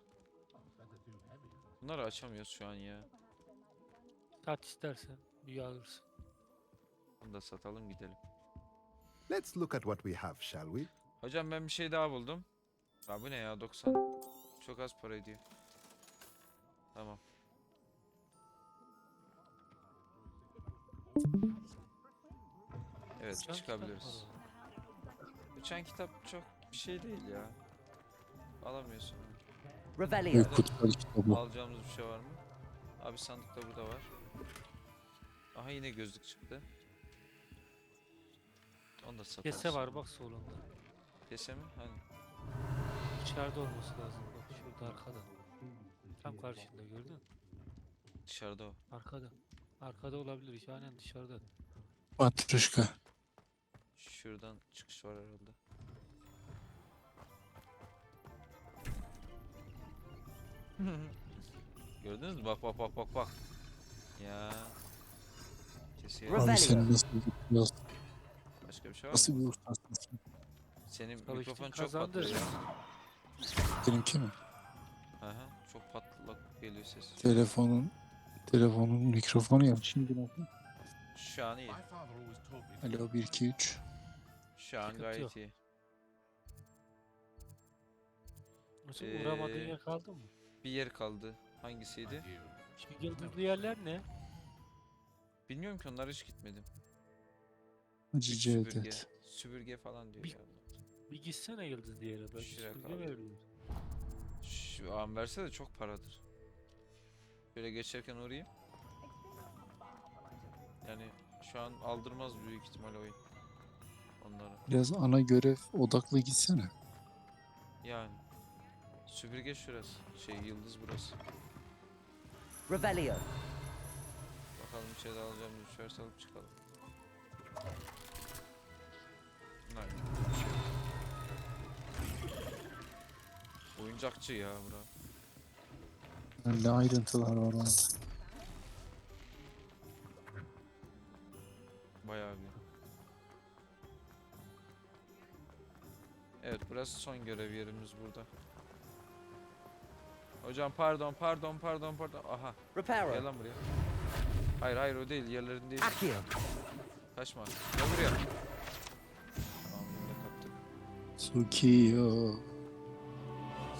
Bunları açamıyoruz şu an ya. Sat istersen büyü alırsın. Bunu da satalım, gidelim. Let's look at what we have, shall we? Hocam ben bir şey daha buldum. Ya bu ne ya, 90. Çok az para ediyor. Tamam. Evet, Uçan çıkabiliriz. Uçan kitap çok bir şey değil ya. Alamıyorsun. Revelio. Alacağımız bir şey var mı? Abi sandık da burada var. Aha, yine gözlük çıktı. Onu da satarız. Kese var bak solunda. Kese mi? Hani? Dışarıda olması lazım. Bak şurada arkada. Tam karşında, gördün mü? Dışarıda o. Arkada. Arkada olabilir. Aynen dışarıda. Matruşka. Şuradan çıkış var herhalde. Gördünüz mü? Bak bak bak bak bak. Ya. Kesiyor. Abi sen nasıl gidiyorsun? Başka bir şey var Nasıl mı? bir ustasın sen? Senin Çalıştın, mikrofon çok kazandı. patlıyor ya. Benimki mi? Aha, çok patlak geliyor ses. Telefonun mikrofonu ya. Şimdi nasıl? Şu an iyi. Alo 1 2 3. Şu an Sıkıntı gayet yok. iyi. Nasıl uğramadığın yer kaldı mı? Bir yer kaldı. Hangisiydi? Şu yıldızlı yerler ne? Bilmiyorum ki, onlara hiç gitmedim. Acı Süpürge. Cevdet. Süpürge falan diyor Bir- ya. Bir gitsene yıldızlı yere. Belki Şuraya süpürge kaldı. verilir. Şu an verse de çok paradır. Böyle geçerken uğrayayım. Yani şu an aldırmaz büyük ihtimal oyun onlara. Biraz ana görev odaklı gitsene. Yani süpürge şurası. Yıldız burası. Revelio. Bakalım içeri alacağım. Düşerse alıp çıkalım. Bunlar oyuncakçı ya bura. Ne ayrıntılar var orada. Bayağı bir. Evet, burası son görev yerimiz burada. Hocam pardon. Aha. Reparo. Gel lan buraya. Hayır o değil, yerlerin değil. Akio. Kaçma. Gel buraya. Tamam, bunu da kaptık. Sukiyo.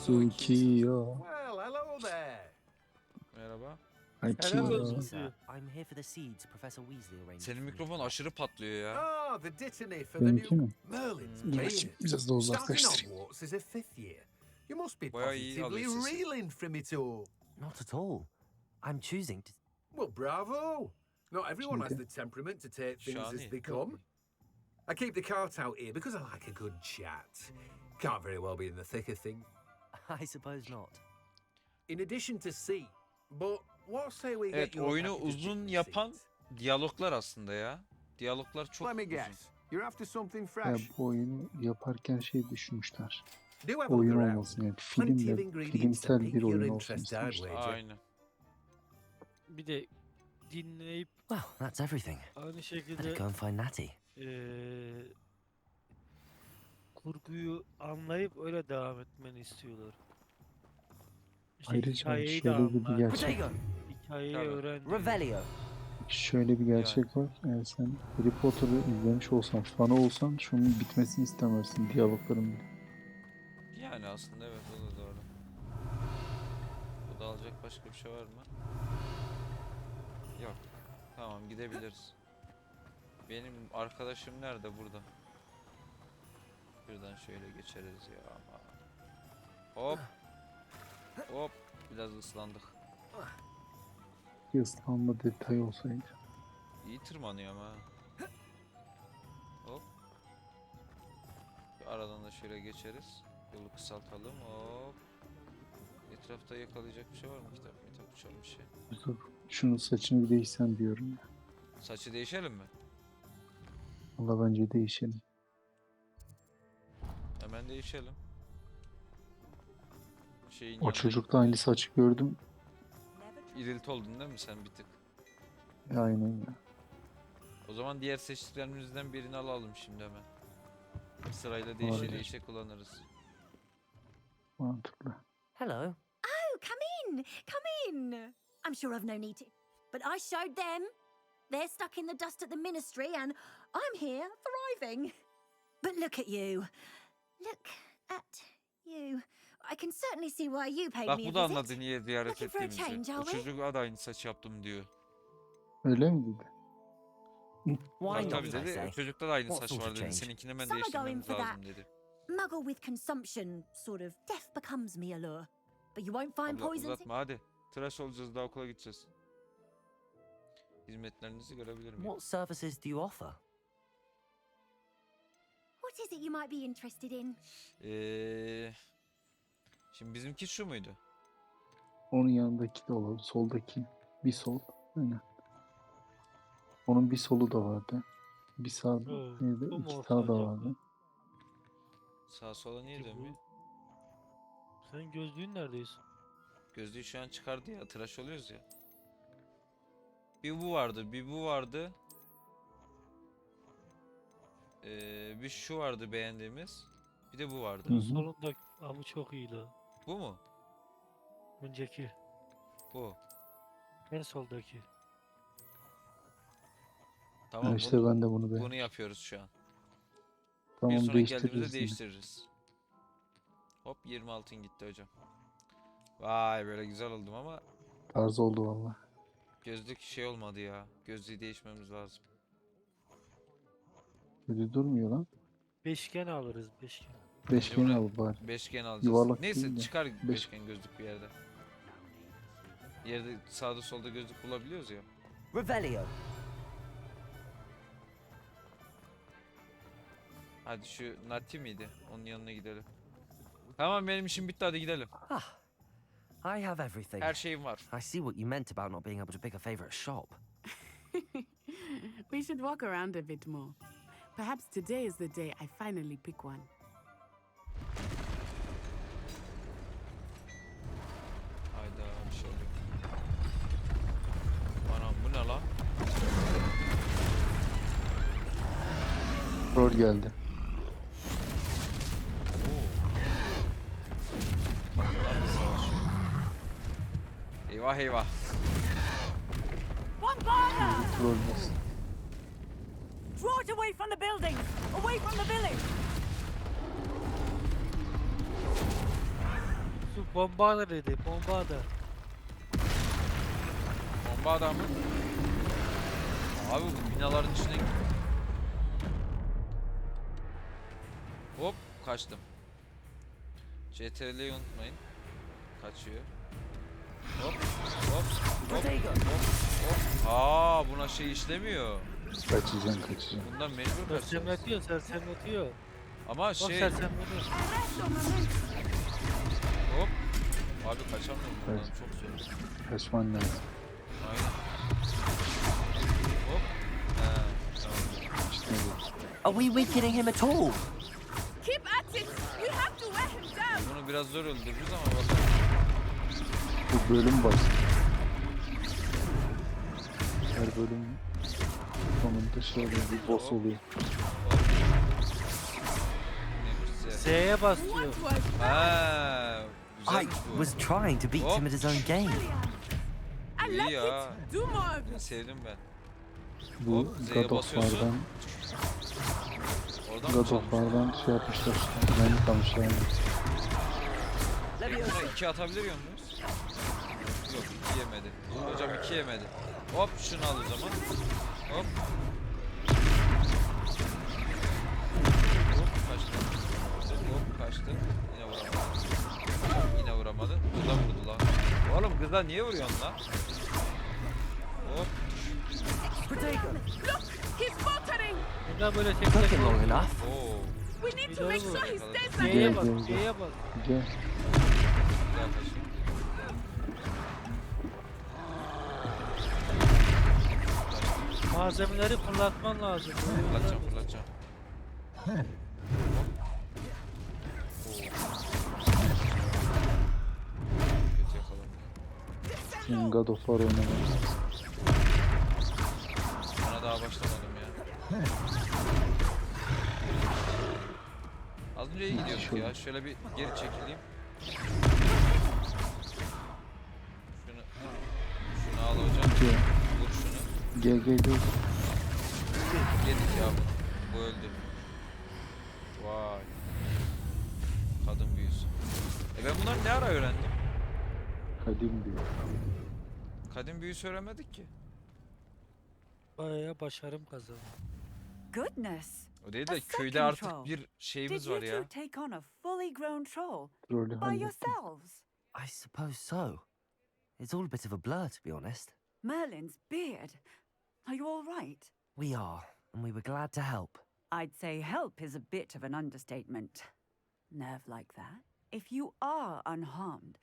Well, hello there. Merhaba. Sir, I'm here for the seeds Professor Weasley arranged. Senin mikrofon aşırı patlıyor ya. Ah, the dittany for the Benimki new mi? Merlin's Dur Cave. bakayım, biraz da uzaklaştırayım. Starting Hogwarts as a 5th year. You must be Bayağı iyi positively alıyor sesi. reeling from it all. Not at all. I'm choosing to. Well, bravo. Not everyone has the temperament to take things as Şahane. they come. I keep the cart out here because I like a good chat. Can't very well be in the thick of things. I suppose not. In addition to C, but what say we Evet, get you a oyunu package of uzun chicken yapan seeds? diyaloglar aslında ya. Diyaloglar çok Let me uzun. guess. You're after something Ya fresh. bu oyunu yaparken şey düşünmüşler. Do have a Oyun look around. olmasın yani Plenty of ingredients to filmsel pique bir your oyun olsun interest, I'd istemişler. wager. Aynen. Bir de dinleyip Well, that's everything. aynı Better şekilde go and find Natty. kurguyu anlayıp öyle devam etmeni istiyorlar. İşte Ayrıca hikayeyi de şöyle bir anla. gerçek, Potato. Hikayeyi Tabii. öğren. Revelio. şöyle bir gerçek var. Eğer sen Harry Potter'ı izlemiş olsan, fanı olsan şunun bitmesini istemezsin diyalogların. Yani aslında evet, o da doğru. Bu da alacak başka bir şey var mı? Yok. Tamam, gidebiliriz. Benim arkadaşım nerede? Burada. Şuradan şöyle geçeriz ya ama. Hop. Hop. Biraz ıslandık. Bir ıslanma detayı olsaydı. İyi tırmanıyor ama. Hop. Bir aradan da şöyle geçeriz. Yolu kısaltalım. Hop. Etrafta yakalayacak bir şey var mı? Kitap uçan bir şey. Dur, şunun saçını bir değişsen diyorum ya. Saçı değişelim mi? Valla bence değişelim. Hemen değişelim. Şeyin O yanına çocukta aynı saçı gördüm. İrilt oldun değil mi sen bir tık? Aynen ya. O zaman diğer seçtiklerimizden birini alalım şimdi hemen. Sırayla değişe Olabilir. değişe kullanırız. Mantıklı. Hello. Oh, come in. I'm sure I've no need to, but I showed them. They're stuck in the dust at the ministry, and I'm here thriving. But look at you. Look at you. I can certainly see why you paid Bak me bu da a visit. anladı niye ziyaret Looking for a ettiğimizi. change, O are we? çocuk da aynı saç yaptım diyor. Öyle mi dedi? Why not, Tabii I dedi. say? Çocukta da aynı What saç sort of var dedi. change? Seninkini ben Some are going değiştirmemiz for lazım that. dedi. Muggle with consumption, sort of death becomes me allure. But you won't find Abla poisons. uzatma hadi. Tıraş olacağız, daha okula gideceğiz. Hizmetlerinizi görebilir miyim? What services do you offer? What is it you might be interested in? Şimdi bizimki şu muydu? Onun yanındaki de olur. Soldaki. Bir sol. Aynen. Onun bir solu da vardı. Bir sağ, neydi? bu mu İki olsa sağ da acaba? vardı. Sağa sola niye Ki bu- dönmüyor? Sen gözlüğün neredeyiz? Gözlüğü şu an çıkardı ya, tıraş oluyoruz ya. Bir bu vardı, bir bu vardı. Bir şu vardı beğendiğimiz. Bir de bu vardı. Hı hı. Solunda. Aa, bu çok iyi la. Bu mu? Önceki. Bu. En soldaki. Tamam, Ha, işte ben de bunu beğendim. bunu yapıyoruz şu an. Bir Tamam, sonraki değiştiririz geldiğimizde yine. değiştiririz. Hop, 20 altın gitti hocam. Vay, böyle güzel oldum ama Tarz oldu valla. gözlük şey olmadı ya. Gözlüğü değişmemiz lazım. Öyle durmuyor lan. Beşgen alırız, beşgen. Beşgen Buraya al bari. Beşgen alacağız. Yuvarlak Neyse değil de. çıkar Beş- beşgen gözlük bir yerde. Yerde sağda solda gözlük bulabiliyoruz ya. Revelio. Hadi şu Nati miydi? Onun yanına gidelim. Tamam, benim işim bitti, hadi gidelim. Ah, I have everything. Her şeyim var. I see what you meant about not being able to pick a favorite shop. We should walk around a bit more. Perhaps today is the day I finally pick one. Hayda bir şey oluyor. Anam bu ne lan? Rol geldi. Eyvah eyvah. Rol nasıl? Draw it away from the buildings! Away from the village! Su bomba dedi. Bomba da. Bomba adamı. Abi bu binaların içine... Hop kaçtım. CTRL'yi unutmayın. Kaçıyor. Hop hop hop hop hop. Aa buna şey işlemiyor. Kaçacağım. Bundan mecbur kaçacağız. Sersemletiyor. Ama Bak şey... sersemletiyor. Hop. Abi kaçamıyorum bundan Evet. çok zor. Kaçman lazım. Aynen. Hop. Tamam. İşte bu. Are we weakening him at all? Keep at it! We have to wear him down! Bunu biraz zor öldürürüz ama bakalım. Bu bölüm basit. Her bölüm sonunda şöyle bir boss oluyor. S'ye basıyor. Ha, I was trying to beat him at his own game. İyi ya. Sevdim ben. Bu Hop, Z'ye God of basıyorsun. War'dan Oradan mı God of çalmış? War'dan şey yapmışlar işte. Ben yıkamışlar. Buna 2 atabiliyor muyuz? Yok 2 yemedi. Hocam 2 yemedi. Hop şunu al o zaman. Hop. Hop kaçtı. Hop kaçtı. Yine vuramadı. Yine vuramadı. Kıza vurdu lan. Oğlum kıza niye vuruyorsun lan? Hop. Look! He's faltering! Bundan böyle tek Took tek him long oldu. enough. Oo. We need to make sure he stays G'ye there! bak. G'ye bak. Gel. Gel kaçın. Malzemeleri fırlatman lazım. Fırlatacağım fırlatacağım. Kötü yakaladım. Senin God of War oynaman lazım. Bana daha başlamadım ya. Az önce iyi gidiyorduk ya. Şöyle bir geri çekileyim. Şunu al hocam. Gel. Vur şunu. Gel. Yedik ya bunu. Bu öldü. Vay. Kadın büyüsü. Ben bunları ne ara öğrendim? Kadim diyor. Kadın büyüsü öğrenmedik ki. Bayağı başarım kazandı. Goodness! O değil A de köyde second artık troll. bir şeyimiz Did you var ya. two take on a fully grown troll? Rolü By hallettim. yourselves? I suppose so. It's all a bit of a blur, to be honest. Merlin's beard. Are you all right? We are, and we were glad to help. I'd say help is a bit of an understatement. Nerve like that. If you are unharmed,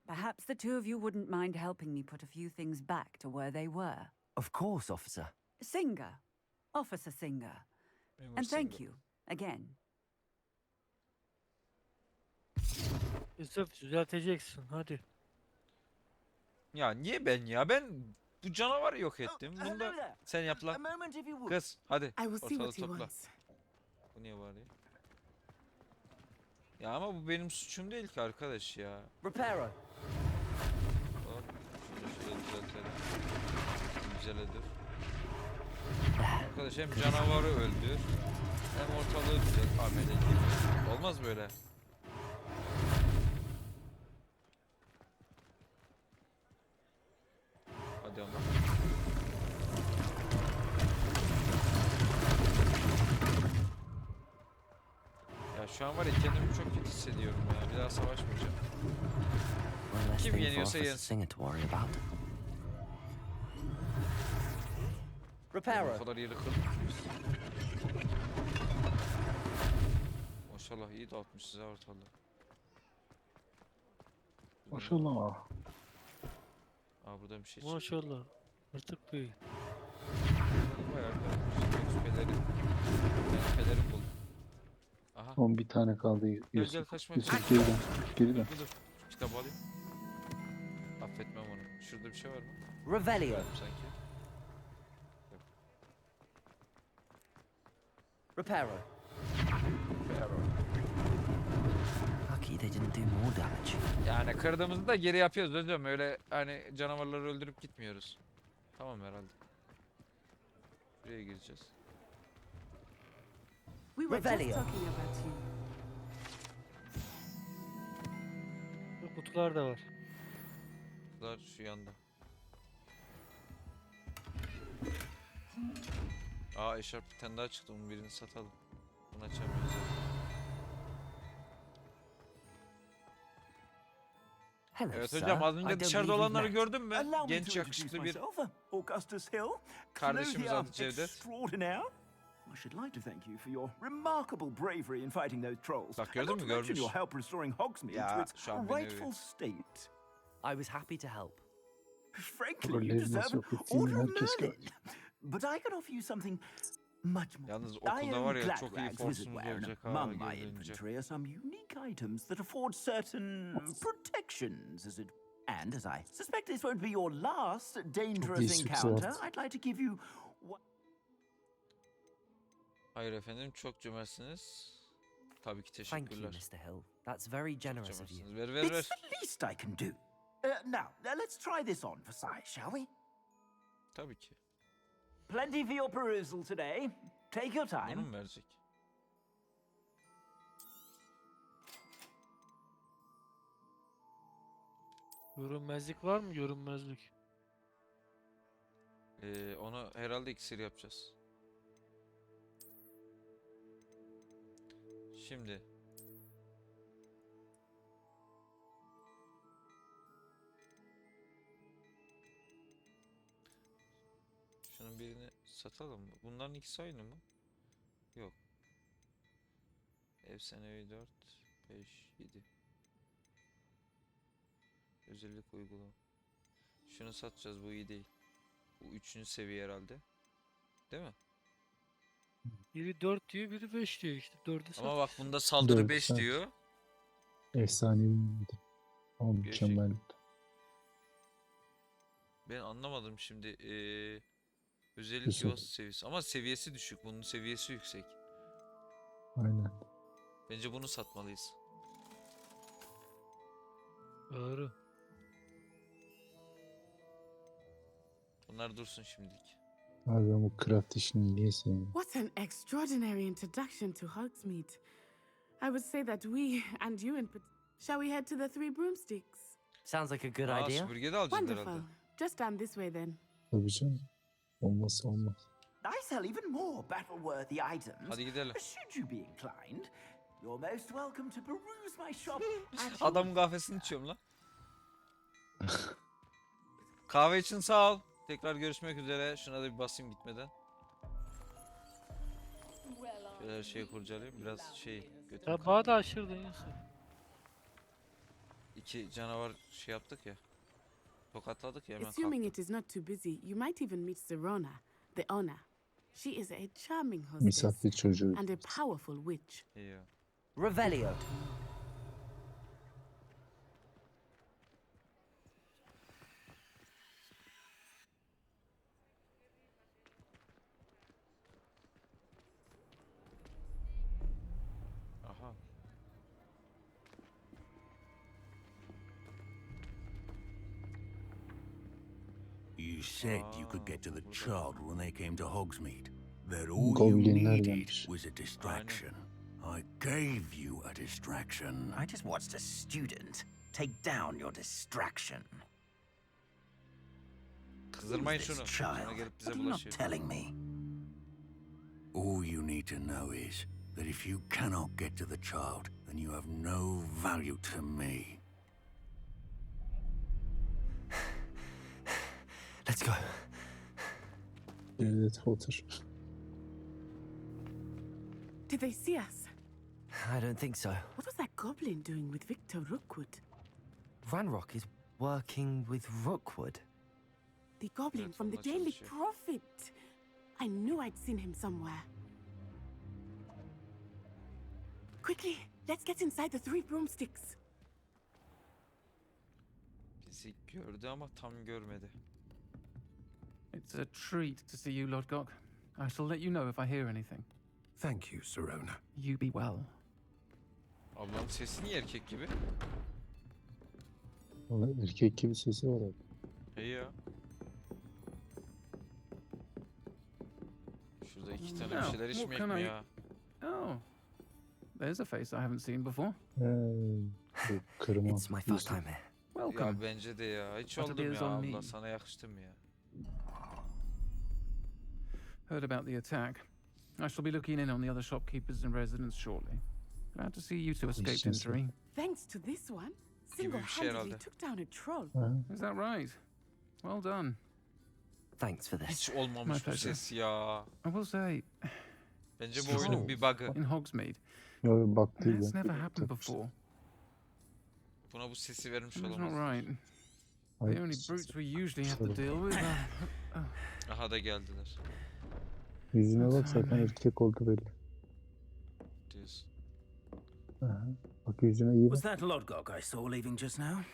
perhaps the two of you wouldn't mind helping me put a few things back to where they were. Of course, officer. Singer. Officer Singer. And thank you, again. Yusuf düzelteceksin hadi. Ya niye ben ya? Ben bu canavarı yok ettim. Bunu da sen yap lan. Kız hadi. I will see Ortalığı what he topla. wants. Bu niye var ya? Ya ama bu benim suçum değil ki arkadaş ya. Reparo. Hop. Şöyle düzeltelim. Güzel dur. Arkadaş hem canavarı öldür hem ortalığı düzelt. Amele gibi. Olmaz böyle. Hadi ama. Ya şu an var ya kendimi çok kötü hissediyorum ya. Bir daha savaşmayacağım. One less Kim thing for yeniyorsa Officer yensin. Singer to worry about. O kadar yeri kırdık biz. Maşallah iyi dağıtmışsınız ha ortalığı. Maşallah. Aa burada bir şey çıktı. Maşallah. Artık büyük. bayağı pelerin. Ben pelerin buldum. Aha. Son bir tane kaldı Gel Yusuf. kaçma. Yusuf geri dön. Geri dön. Dur. Kitabı alayım. Affetmem onu. Şurada bir şey var mı? Revelio. Sanki. Reparo. Lucky they didn't do more damage. Yani kırdığımızda da geri yapıyoruz hocam. Öyle hani canavarları öldürüp gitmiyoruz. Tamam herhalde. Buraya gireceğiz. We were just Revelio. talking about you. Bu kutular da var. Bunlar şu yanda. Aa eşarp bir tane daha çıktı. Bunun birini satalım. Bunu açamıyoruz. Hello, Evet sir. hocam az I önce don't dışarıda believe we've olanları met. gördün mü? Allow me Genç to yakışıklı introduce bir myself, Augustus Hill. kardeşimiz Clothier adı Cevdet. extraordinaire. I should like to thank you for your remarkable bravery in fighting those trolls. Bak gördün And mü? not to mention Görmüş. your help restoring Hogsmeade Ya, to its şu an beni rightful state. I was happy to help. Frankly, you Rolleri deserve nasıl an yok ettiğini order of herkes Merlin. gördü. But I can offer you something much more. Yalnız I okulda am var ya glad çok iyi rags forsumuz wizardwear olacak and ha among my geri dönünce. inventory are some unique items that afford certain protections as it. And as I suspect this won't be your last dangerous değişik encounter, sıvat. I'd like to give you Hayır efendim çok cömertsiniz. Tabii ki Thank you, teşekkürler. Mr. Hill. That's very Çok generous of you. cömertsiniz. Ver ver It's ver. the least I can do. Now, let's try this on for size, shall we? Tabii ki. Plenty for your perusal today. Take your time. Bunu mu verecek? Görünmezlik var mı? Görünmezlik. Onu herhalde iksir yapacağız. Şimdi. Şunun birini satalım mı? Bunların ikisi aynı mı? Yok. Efsanevi 4, 5, 7. Özellik uygula. Şunu satacağız, bu iyi değil. Bu 3. seviye herhalde. Değil mi? Biri 4 diyor, biri 5 diyor işte. 4'ü sat. Ama bak bunda saldırı Dört, 5 evet. diyor. Efsanevi miydi? Ama mükemmel. Ben anlamadım şimdi. Özellik Yusuf. yuvası seviyesi. Ama seviyesi düşük. Bunun seviyesi yüksek. Aynen. Bence bunu satmalıyız. Doğru. Bunlar dursun şimdilik. Abi ben bu craft işini niye sevmiyorum? What an extraordinary introduction to Hogsmeade. I would say that we, and you in shall we head to the Three Broomsticks? Sounds like a good Aa, idea. süpürge de alacağız Wonderful. herhalde. Just down this way then. Tabii canım. Olmazsa olmaz. I sell even more battle-worthy items. Hadi gidelim. Should you be inclined, you're most welcome to peruse my shop. at Adamın kahvesini içiyorum lan. Kahve için sağ ol. Tekrar görüşmek üzere. Şuna da bir basayım gitmeden. Şöyle her şeyi kurcalayayım. Biraz şey götür. Ya bana da aşırdın Yusuf. İki canavar şey yaptık ya. Tokatladık ya hemen Assuming kalktı. it is not too busy, you might even meet Sirona, the owner. She is a charming hostess Misafir çocuğu. and a powerful witch. İyi ya. Revelio. Aha. You said you could get to the child when they came to Hogsmeade. That all you Goblinler needed gelmiş. was a distraction. I gave you a distraction. I just watched a student take down your distraction. Kızdırmayın Who's this şunu. child? Sonra gelip bize What are you not bulaşıyor. telling me? All you need to know is that if you cannot get to the child, then you have no value to me. Let's go. Evet otur. Did they see us? I don't think so. What was that goblin doing with Victor Rookwood? Ranrock is working with Rookwood. The goblin Evet, from the onunla Daily çalışıyor. Prophet. I knew I'd seen him somewhere. Quickly, let's get inside the 3 broomsticks. Bizi gördü ama tam görmedi. It's a treat to see you, Lord Gok. I shall let you know if I hear anything. Thank you, Sirona. You be well. Ablanın sesi niye erkek gibi? Valla erkek gibi sesi var abi. İyi ya. Şurada 2 tane bir Now, şeyler what içmeyek can mi I- ya? Oh, there's a face I haven't seen before. Bu kırma. It's my first time here. Welcome. Ya bence de ya. Hiç What oldum appears ya on abla. me? Sana yakıştım ya. Heard about the attack. I shall be looking in on the other shopkeepers and residents shortly. Glad to see you two escaped injury. Thanks to this one, Gibi bir şey single-handedly herhalde. took down a troll. Is that right? Well done. Thanks for this. Hiç My olmamış bu pleasure. ses ya. I will say, Bence bu oyunun bir bug'ı. in Hogsmeade, Ya bak değil that's ya. never happened before. Buna bu sesi vermiş That's not olamaz. right. Ay, The only brutes we usually have to deal with are... Aha da geldiler. Yüzüne bak zaten erkek oldu belli. Diyorsun. Aha. Bak yüzüne iyi Was bak. that Lord Gok I saw leaving just now?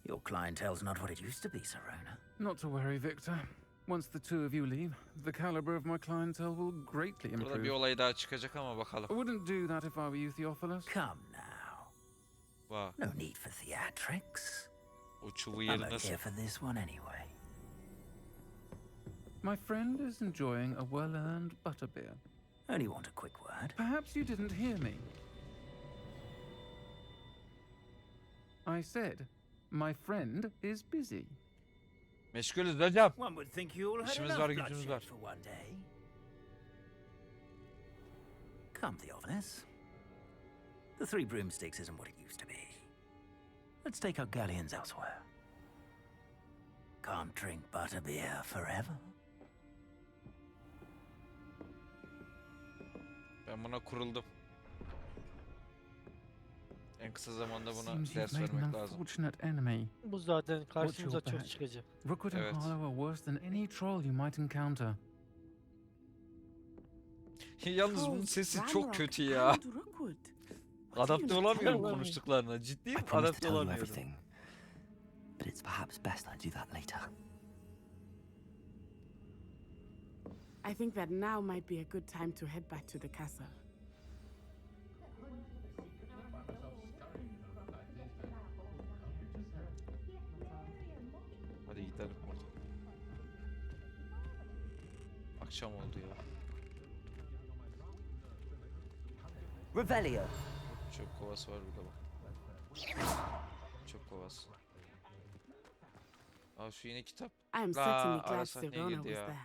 Your clientele's not what it used to be, Sirona. Not to worry, Victor. Once the two of you leave, the caliber of my clientele will greatly Burada bir improve. olay daha çıkacak ama I bakalım. wouldn't do that if I were you, Theophilus. Come now. Bak. No need for theatrics. O çubuğu I'm yerine not nasıl? here for this one anyway. My friend is enjoying a well-earned butterbeer. Only want a quick word. Perhaps you didn't hear me. I said, my friend is busy. Meşgulüz hocam. One would think you all had İşimiz enough var, gücümüz bloodshed var. for one day. Come, Theophilus. The 3 broomsticks isn't what it used to be. Let's take our galleons elsewhere. Can't drink butterbeer forever. Ben buna kuruldum. En kısa zamanda buna Seems you've ders made an vermek lazım. unfortunate enemy. Bu zaten Watch your karşımıza çok back. çıkacak. Rookwood and Evet. Harlow are worse than any troll you might encounter. Yalnız bunun Trolls, sesi Ramrock, çok kötü ya. and Rookwood. What Adapte even olamıyorum tell me? konuştuklarına. Ciddiyim, I promised to adapte tell you olamıyorum. everything. But it's perhaps best I do that later. I think that now might be a good time to head back to the castle. Hadi gidelim. Akşam oldu ya. Revelio. Çöp kovası var burada bak. Çöp kovası. Aa şu yine kitap. I am Aa, certainly ara glad sahneye Sirona girdi was ya. there.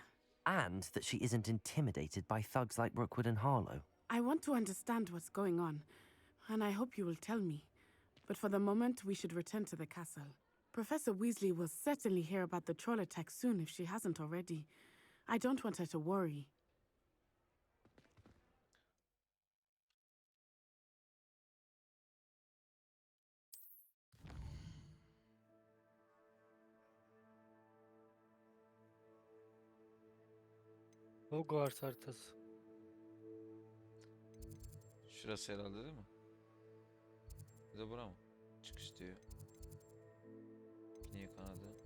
And that she isn't intimidated by thugs like Rookwood and Harlow. I want to understand what's going on, and I hope you will tell me. But for the moment, we should return to the castle. Professor Weasley will certainly hear about the troll attack soon if she hasn't already. I don't want her to worry. Hogwarts haritası. Şurası herhalde değil mi? Bir de bura mı? Çıkış diyor. Niye kanadı?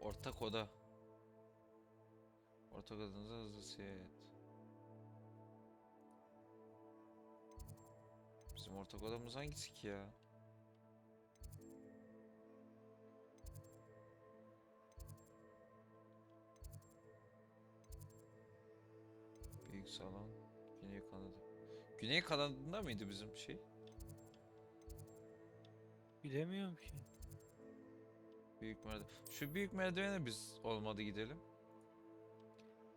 Ortak oda. Ortak odanıza hızlı seyahat. Bizim ortak odamız hangisi ki ya? Büyük salon. Güney kanadı. Güney kanadında mıydı bizim şey? Bilemiyorum ki. Büyük merdiven. Şu büyük merdivene biz olmadı gidelim.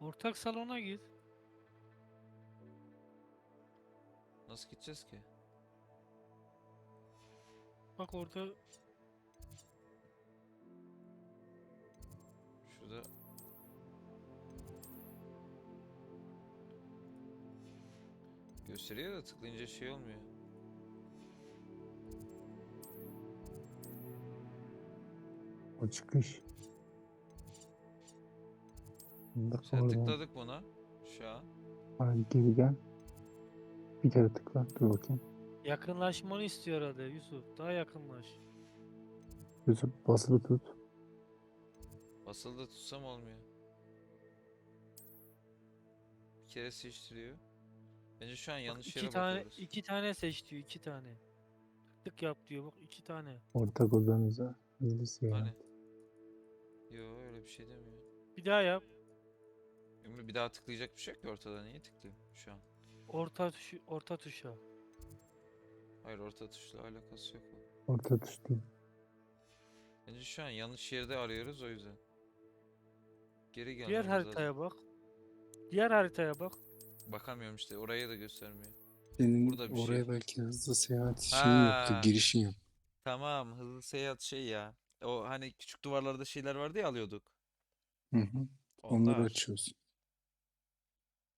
Ortak salona git. Nasıl gideceğiz ki? Bak orada Şurada gösteriyor da tıklayınca şey olmuyor. O çıkış. Bunda Sen oradan. tıkladık buna şu an. Hayır, geri gel. Bir kere tıkla. Dur bakayım. Yakınlaşmanı istiyor herhalde Yusuf. Daha yakınlaş. Yusuf basılı tut. Basılı da tutsam olmuyor. Bir kere seçtiriyor. Bence şu an yanlış İki yere tane, bakıyoruz. 2 tane seç diyor. 2 tane. Tık yap diyor. Bak 2 tane. Ortak odanıza hızlı seyahat. Hani? Yo, öyle bir şey demiyor. Bir daha yap. Emre, bir daha tıklayacak bir şey yok ki ortada. Niye tıklayayım şu an? Orta tuşa. Hayır, orta tuşla alakası yok o. Orta tuş değil. Bence şu an yanlış yerde arıyoruz, o yüzden. Geri Diğer gelmemiz haritaya lazım. bak. Diğer haritaya bak. Bakamıyorum işte, oraya da göstermiyor. Senin Burada bir şey. oraya belki hızlı seyahat şeyi yoktu. Ha, Girişin yok. tamam, hızlı seyahat şey ya. O hani küçük duvarlarda şeyler vardı ya, alıyorduk. Hı hı. Onları Onlar. açıyoruz.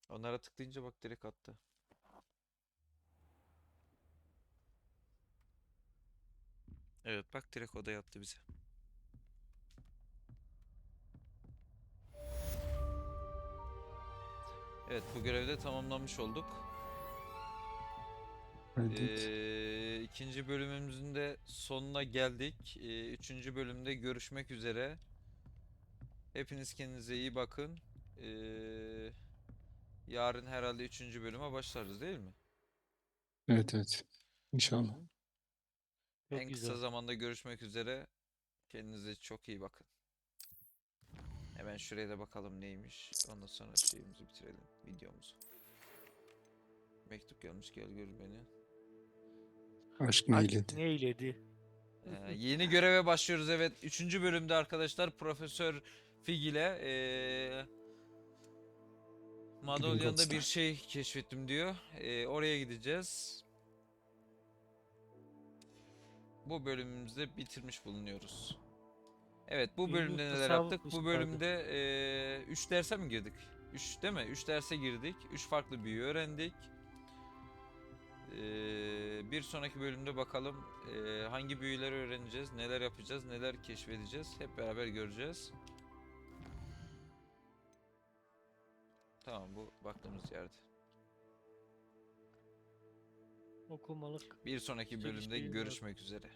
Onlara tıklayınca bak direkt attı. Evet, bak direkt odaya attı bize. Evet, bu görevde tamamlamış olduk. Evet. İkinci bölümümüzün de sonuna geldik. Üçüncü bölümde görüşmek üzere. Hepiniz kendinize iyi bakın. Yarın herhalde üçüncü bölüme başlarız, değil mi? Evet evet. Hı İnşallah. hı. Çok En kısa güzel. zamanda görüşmek üzere. Kendinize çok iyi bakın. Hemen şuraya da bakalım neymiş. Ondan sonra şeyimizi bitirelim, videomuzu. Mektup gelmiş, gel gör beni. Aşk Aşk neyledi? neyledi? Yeni göreve başlıyoruz, evet. Üçüncü bölümde arkadaşlar Profesör Fig ile Madalyon'da bir şey keşfettim diyor. Oraya gideceğiz. Bu bölümümüzde bitirmiş bulunuyoruz. Evet, bu bölümde Günlük neler tasavvuf yaptık? Bu işte bölümde 3 derse mi girdik? 3 değil mi? 3 derse girdik. 3 farklı büyü öğrendik. Bir sonraki bölümde bakalım hangi büyüleri öğreneceğiz, neler yapacağız, neler keşfedeceğiz. Hep beraber göreceğiz. Tamam, bu baktığımız yerde. Okumalık. Bir sonraki Üstelik bölümde şeyim var. görüşmek üzere.